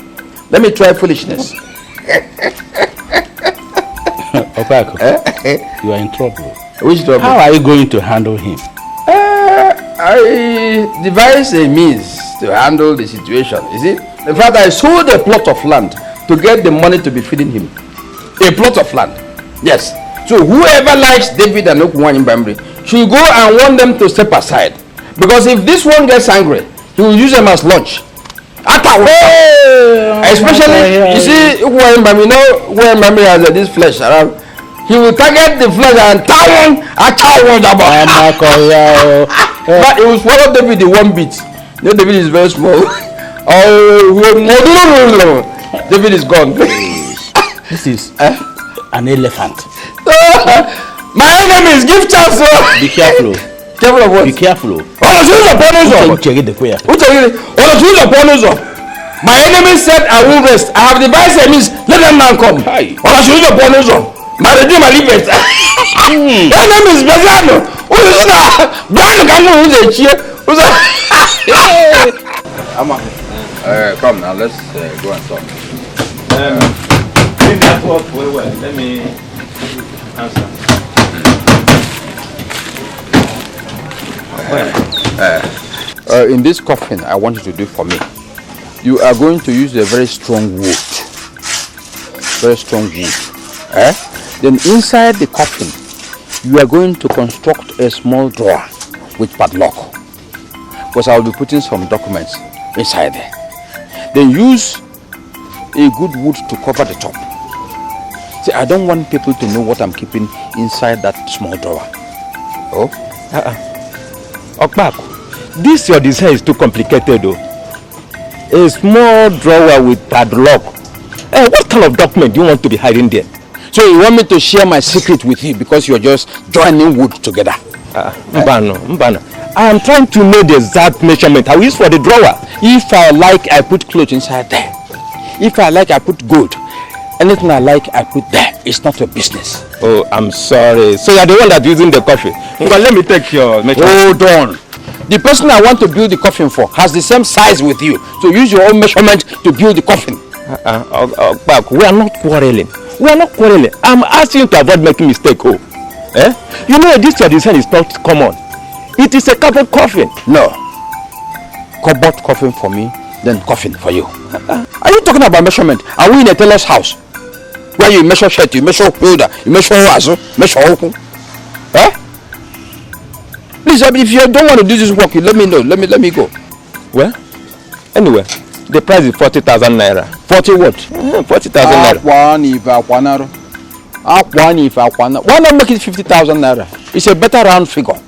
let me try foolishness. Opako, you are in trouble. Which trouble? How are you going to handle him? I devised a means to handle the situation. You see? In fact, I sold a plot of land to get the money to be feeding him. A plot of land. Yes. So whoever likes David and Okuwan Bambri should go and want them to step aside. Because if this one gets angry, he will use them as lunch. Especially, you see, Okuwan Bambri, you know, Okuwan Bambri has this flesh around. He will target the flesh and but he will swallow David the one bit. You know, David is very small. David is gone. This is an elephant. My enemy is give chance. Be careful. Careful of what? Be careful. My enemy said I will rest. I have devised a means. Let them now come. My regime are leaving. Enemy is Bezano. Come now, let's go and talk. That work well. Let me answer. In this coffin, I want you to do for me. You are going to use a very strong wood. Very strong wood. Then inside the coffin, you are going to construct a small drawer with padlock. Because I will be putting some documents inside there. Then use a good wood to cover the top. See, I don't want people to know what I'm keeping inside that small drawer. Oh? Okpak, this your design is too complicated though. A small drawer with padlock. What kind of document do you want to be hiding there? So you want me to share my secret with you because you're just joining wood together? Mbano. I am trying to know the exact measurement I will use for the drawer. If I like, I put clothes inside there. If I like, I put gold. Anything I like, I put there. It's not your business. Oh, I'm sorry. So you're the one that's using the coffin. But let me take your measurement. Hold on. The person I want to build the coffin for has the same size with you. So use your own measurement to build the coffin. We are not quarreling. I'm asking you to avoid making mistake. You know this your design is not common. It is a cupboard coffin. No. Cupboard coffin for me, then coffin for you. Are you talking about measurement? Are we in a tailor's house? Where you measure shirt, you measure shoulder, you measure wazo, measure open. Please, if you don't want to do this work, you let me know. Let me go. Well, anyway, the price is 40,000 naira. 40 what? 40,000 naira. Why not make it 50,000 naira? It's a better round figure.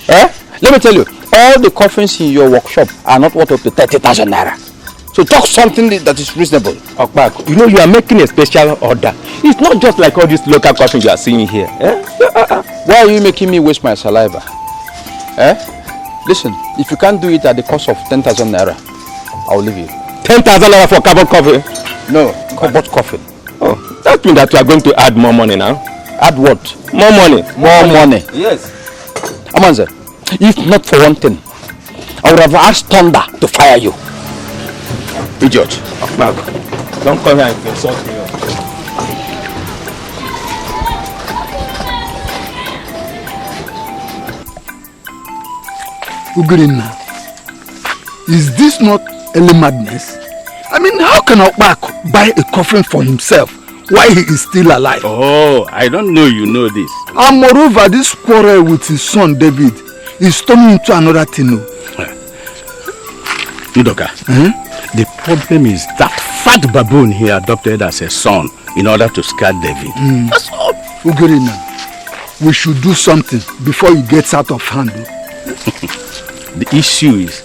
Let me tell you, all the coffins in your workshop are not worth up to 30,000 naira. So talk something that is reasonable. Okpak, you know you are making a special order. It's not just like all these local coffins you are seeing here. Why are you making me waste my saliva? Listen, if you can't do it at the cost of 10,000 naira, I'll leave you. 10,000 naira for cupboard coffin? No, cupboard coffin. Oh, that means that you are going to add more money now. Add what? More money. More money. Yes. Amanze, if not for one thing, I would have asked thunder to fire you. Idiot. Don't come here and insult me. Ugurina, is this not early madness? I mean, how can Okpak buy a coffin for himself while he is still alive? Oh, I don't know you know this. And moreover, this quarrel with his son David is turning into another thing. Udoka, the problem is that fat baboon he adopted as a son in order to scare David. That's all. Ugerina, we should do something before it gets out of hand. The issue is,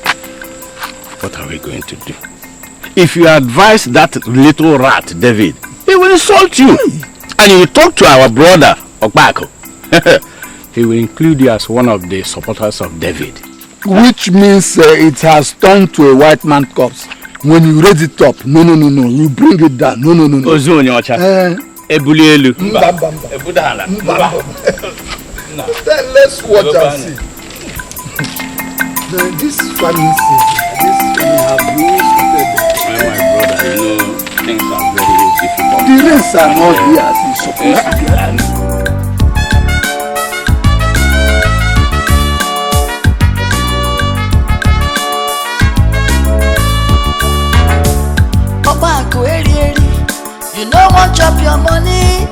what are we going to do? If you advise that little rat, David, he will insult you. And you talk to our brother, Okbako. He will include you as one of the supporters of David. Which means it has turned to a white man corpse. When you raise it up, no, you bring it down. No. Ebulielu. Then let's watch and see. This family have rules. My brother, you know, things are very difficult. The rest are not here as it's supposed to be. You no want chop your money.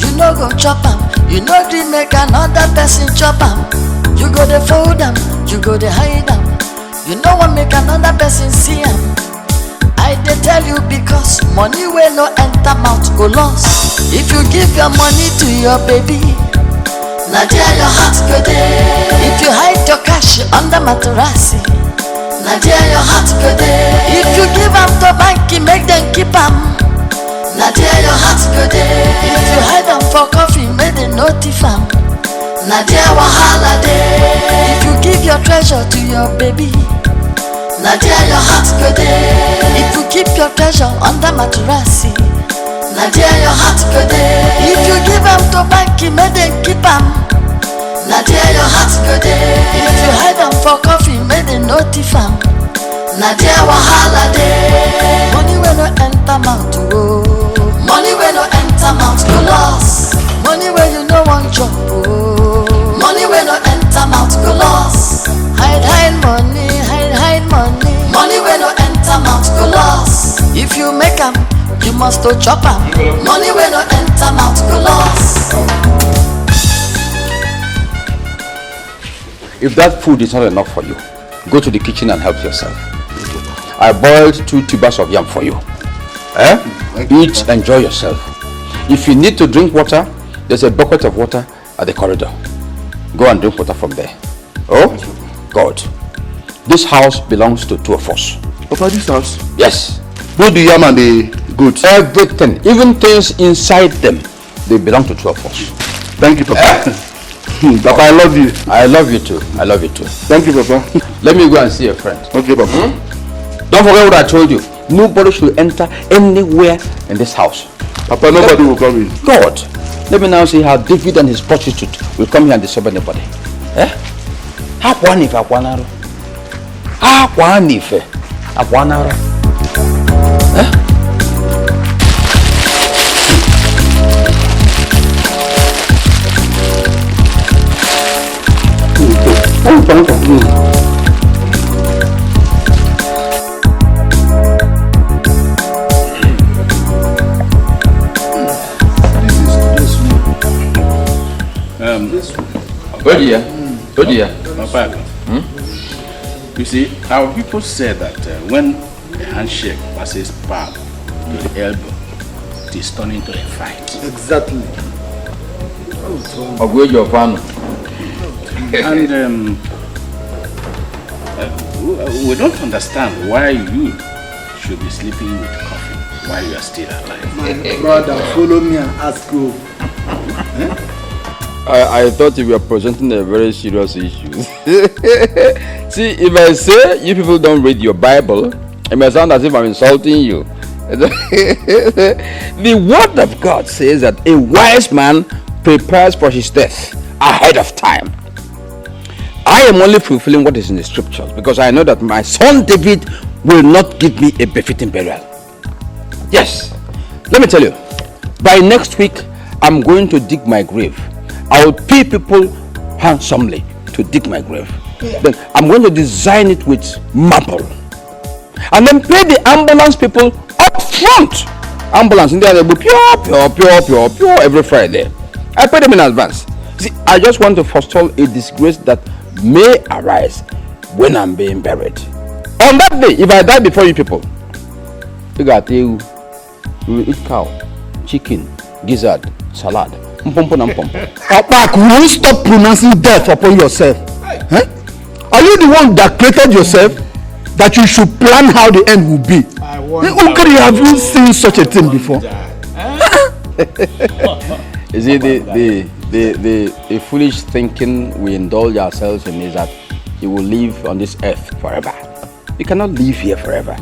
You no go chop am. You no dey make another person chop am. You go dey fold am. You go dey hide am. You no want make another person see am. I dey tell you because money wey no enter mouth go lost. If you give your money to your baby, na there your heart go dey. If you hide your cash under mattress, na there your heart go dey. If you give am to bank, make them keep am. Na there your heart go dey. If you hide am for coffin, make them notify am. Na there wahala dey. If you give your treasure to your baby, na there your heart go dey. If you keep your treasure under mattress, na there your heart go dey. If you give am to bank, make them keep am. Na there your heart go dey. If you hide am for coffin, make them notify am. Na there wahala dey. Money wey no enter mouth oh. Money wey no enter mouth go loss. Money wey you no wan chop oh. Money wey no enter mouth go loss. Hide money, hide money. Money wey no enter mouth go loss. If you make am, you must to chop am. Money wey no enter mouth go loss. If that food is not enough for you, go to the kitchen and help yourself. I boiled 2 tubers of yam for you. Eat, enjoy yourself. If you need to drink water, there's a bucket of water at the corridor. Go and drink water from there. Oh, God. This house belongs to 2 of us. Papa, this house? Yes. Both the yam and the goods? Everything, even things inside them, they belong to 2 of us. Thank you, Papa. Papa, I love you. I love you too. I love you too. Thank you, Papa. Let me go and see a friend. Okay, Papa. Don't forget what I told you. Nobody should enter anywhere in this house. Papa, nobody will come in. God, let me now see how David and his prostitute will come here and disturb anybody. Oh dear. You see, our people say that when a handshake passes palm to the elbow, it is turned into a fight. Exactly. Of where your fan. And we don't understand why you should be sleeping with coffin while you are still alive. My brother, follow me and ask you. I thought you were presenting a very serious issue. See, if I say you people don't read your Bible, it may sound as if I'm insulting you. The word of God says that a wise man prepares for his death ahead of time. I am only fulfilling what is in the scriptures because I know that my son David will not give me a befitting burial. Yes, let me tell you, by next week I'm going to dig my grave. I will pay people handsomely to dig my grave. Then I'm going to design it with marble. And then pay the ambulance people up front. Ambulance in there, they'll be pure every Friday. I pay them in advance. See, I just want to forestall a disgrace that may arise when I'm being buried. On that day, if I die before you people, you got you. We will eat cow, chicken, gizzard, salad. Opak, will you stop pronouncing death upon yourself? Huh? Are you the one that created yourself? That you should plan how the end will be? Have you seen such a thing before? You see, the foolish thinking we indulge ourselves in is that you will live on this earth forever. You cannot live here forever.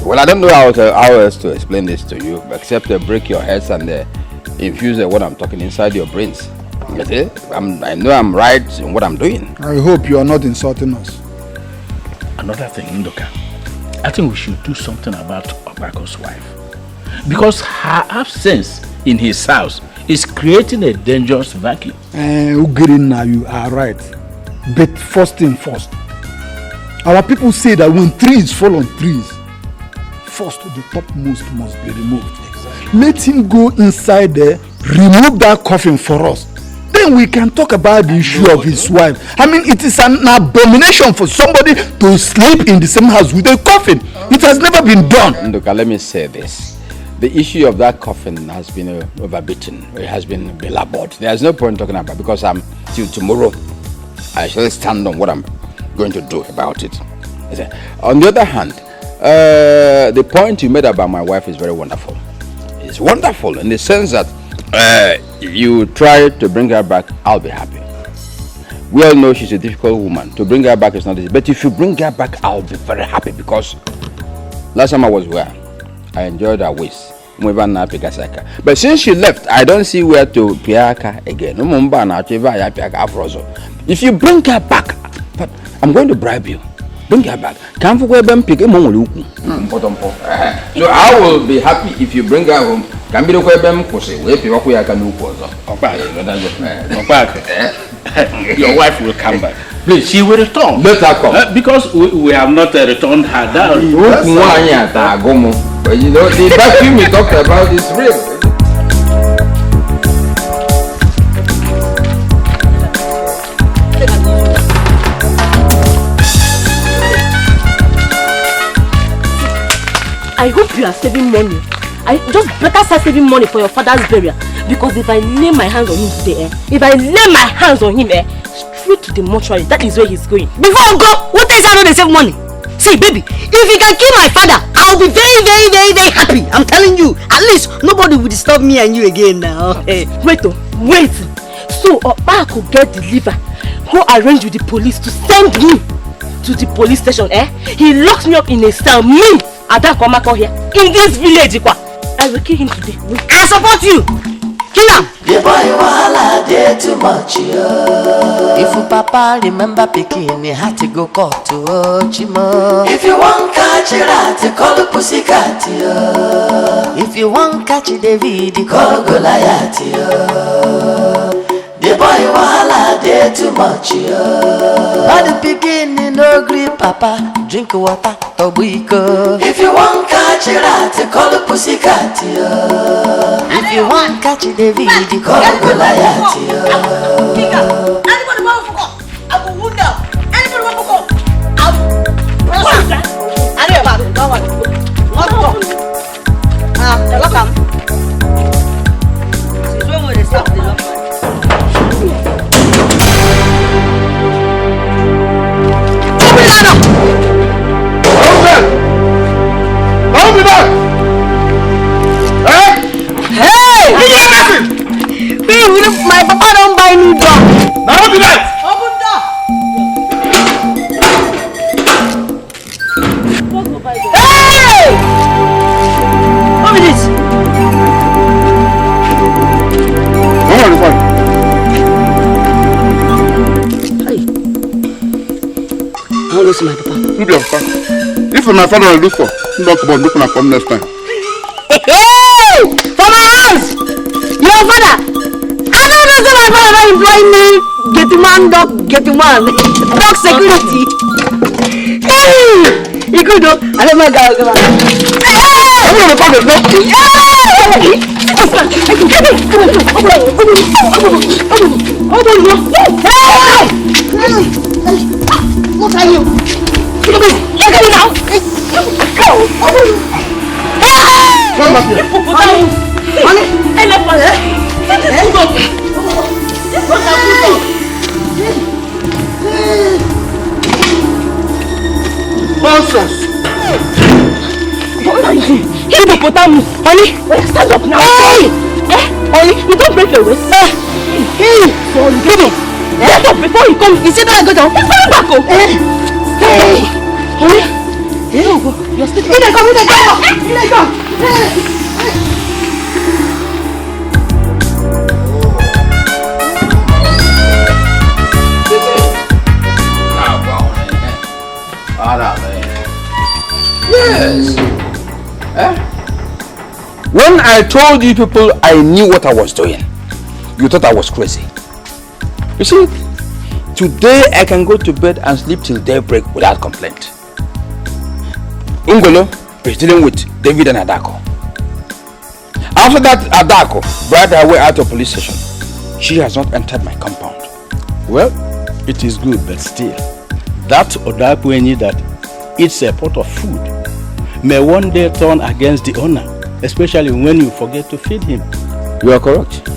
Well, I don't know how else to explain this to you, except to break your heads and infuse what I'm talking inside your brains. You see? I know I'm right in what I'm doing. I hope you are not insulting us. Another thing, Ndoka, I think we should do something about Opako's wife. Because her absence in his house is creating a dangerous vacuum. Ugirina, you are right. But first thing first. Our people say that when trees fall on trees, first the topmost must be removed. Exactly. Let him go inside there, remove that coffin for us. Then we can talk about the issue of his wife. I mean, it is an abomination for somebody to sleep in the same house with a coffin. It has never been done. Ndoka, let me say this. The issue of that coffin has been overbeaten. It has been belabored. There's no point talking about it because till tomorrow, I shall stand on what I'm going to do about it. On the other hand, the point you made about my wife is very wonderful. It's wonderful in the sense that you try to bring her back, I'll be happy. We all know she's a difficult woman. To bring her back is not easy. But if you bring her back, I'll be very happy because last time I was where I enjoyed her ways. But since she left, I don't see where to piaka again. If you bring her back, but I'm going to bribe you. Bring her back. So I will be happy if you bring her home. Your wife will come back. Please, she will return. Let her come. Because we have not returned her down. You know, the vacuum we talked about is real. I hope you are saving money. I just better start saving money for your father's burial. Because if I lay my hands on him today, straight to the mortuary, that is where he's going. Before I go, what is how they save money? See, baby, if you can kill my father, I'll be very, very, very, very happy. I'm telling you, at least nobody will disturb me and you again now. Wait. So Opa could get the liver. Go arrange with the police to send me to the police station. He locks me up in a cell. Me, Adakomako here in this village. I will kill him today. I support you. Kill him. The boy wahala dey too much. If papa remember picking, he had to go court to Chimo. If you want catch a rat, call the pussycat. If you want catch David, call Goliath. The boy wahala dey too much. But the beginning no gree papa, drink water, tobuiko. If you want catch a rat, call the pussycat. If you want catch David, call Goliath. Anybody want to go? I will wound up. Anybody want to go? I'll press him. Anybody, don't want to go. Not go. Welcome. Since when will they stop the lock? Hold me back! Hey! My papa don't buy new dog. Now hold me back! Open door! Hey! What is this? Come on, fine. Hey. How old is my papa? If my father will look for, look about looking at come next time. Hey! For my hands! Your father! I don't know my father employ me. Get man. Dog security. Hey! You good dog? I let my guy go. Hey! I'm going to fuck it, no? What are you? Look at me now. Go. come back here. Honey. Nonsense. Hippopotamus. Honey, stand up now. Hey! Honey, you don't break your waist. Hey! Sorry, get up. Get up before he comes. You see that I go down? He's coming back. Hey! Honey, here you go. You're sleeping. Here they come. Yes. When I told you people I knew what I was doing, you thought I was crazy. You see, today I can go to bed and sleep till daybreak without complaint. Ungolo is dealing with David and Adako. After that, Adako brought her way out of police station. She has not entered my compound. Well, it is good, but still, that Odakwenyi that eats a pot of food may one day turn against the owner, especially when you forget to feed him. You are correct.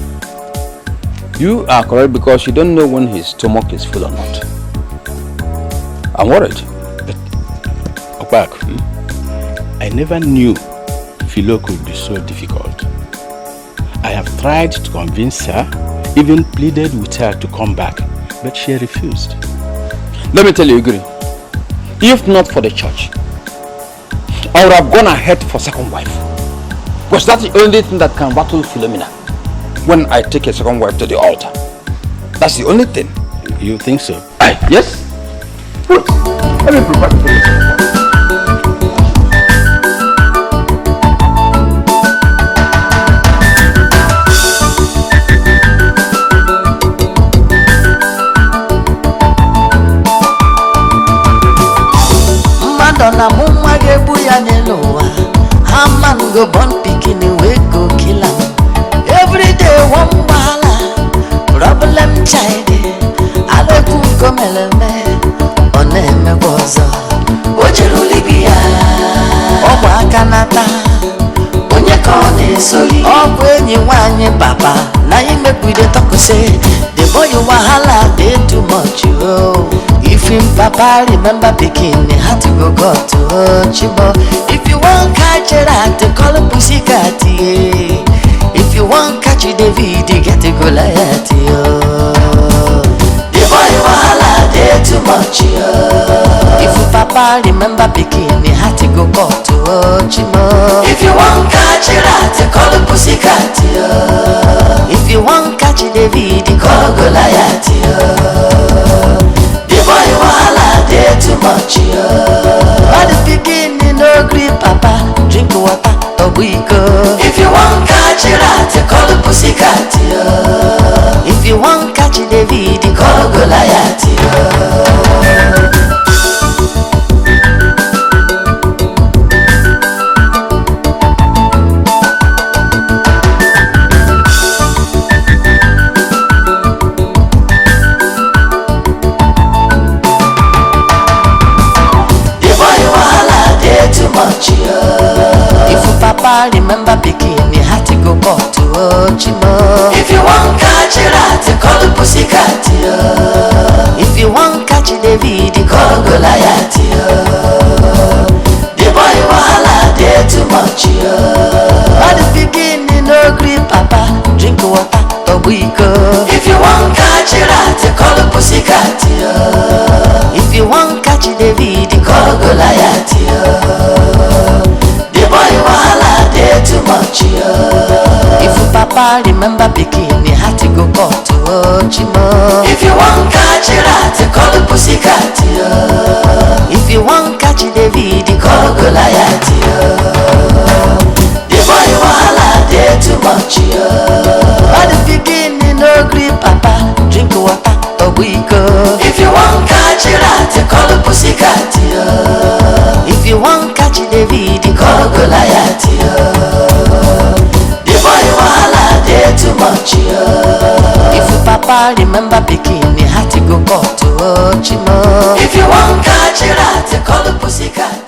You are correct because you don't know when his stomach is full or not. I'm worried. But, Okpak, I never knew Philo could be so difficult. I have tried to convince her, even pleaded with her to come back, but she refused. Let me tell you, Iguri, if not for the church, I would have gone ahead for second wife. Because that's the only thing that can rattle Philomena when I take a second wife to the altar. That's the only thing. You think so? Yes. Look, let me prepare for this. Madonna mumwa gebu ya neloa. Haman go born picking we go kill him. Every day one bala. Problem child. Alekum komeleme. Oneme boza. Ojeruli biya. Owa kanata. Onye kone soli. Obwenye wanye papa. Now you make we the talk say. The boy you wahala they too much oh. If him papa remember picking, he had to go to Chibo. If you want catch it at the call a pussycat, if you want catch it, David, you get to go like that. The boy wahala they too much. If papa remember picking, he had to go to Chibo. If you want catch it at the call a pussycat, if you want catch it, David, you call go like that. Boy, wahala, they too much. At the beginning, no grip, papa. Drink water, a week. If you want catch it, call the pussycat. If you want catch it, David, call Goliath. If papa remember picking, he had to go back to Chimo. If you want catch it, call the pussycat. If you want catch it, David, call Goliath. The boy wahala, they too much. At the beginning, no grip, papa. Drink water, a week. If you want catch it, call the pussycat. If you want catch it, David, call Goliath. The boy wahala, they too much. If papa remember picking, he had to go back to Chimo. If you want catch it, call the pussycat. If you want catch it, David, call Goliath. The boy wahala, they too much. At the beginning, no grip, papa. Drink water, a week. If you want catch it, call the pussycat. If you want catch it, David, call Goliath. The boy wahala, they too much. If papa remember picking, he had to go back to Chimo. If you want catch it, call the pussycat.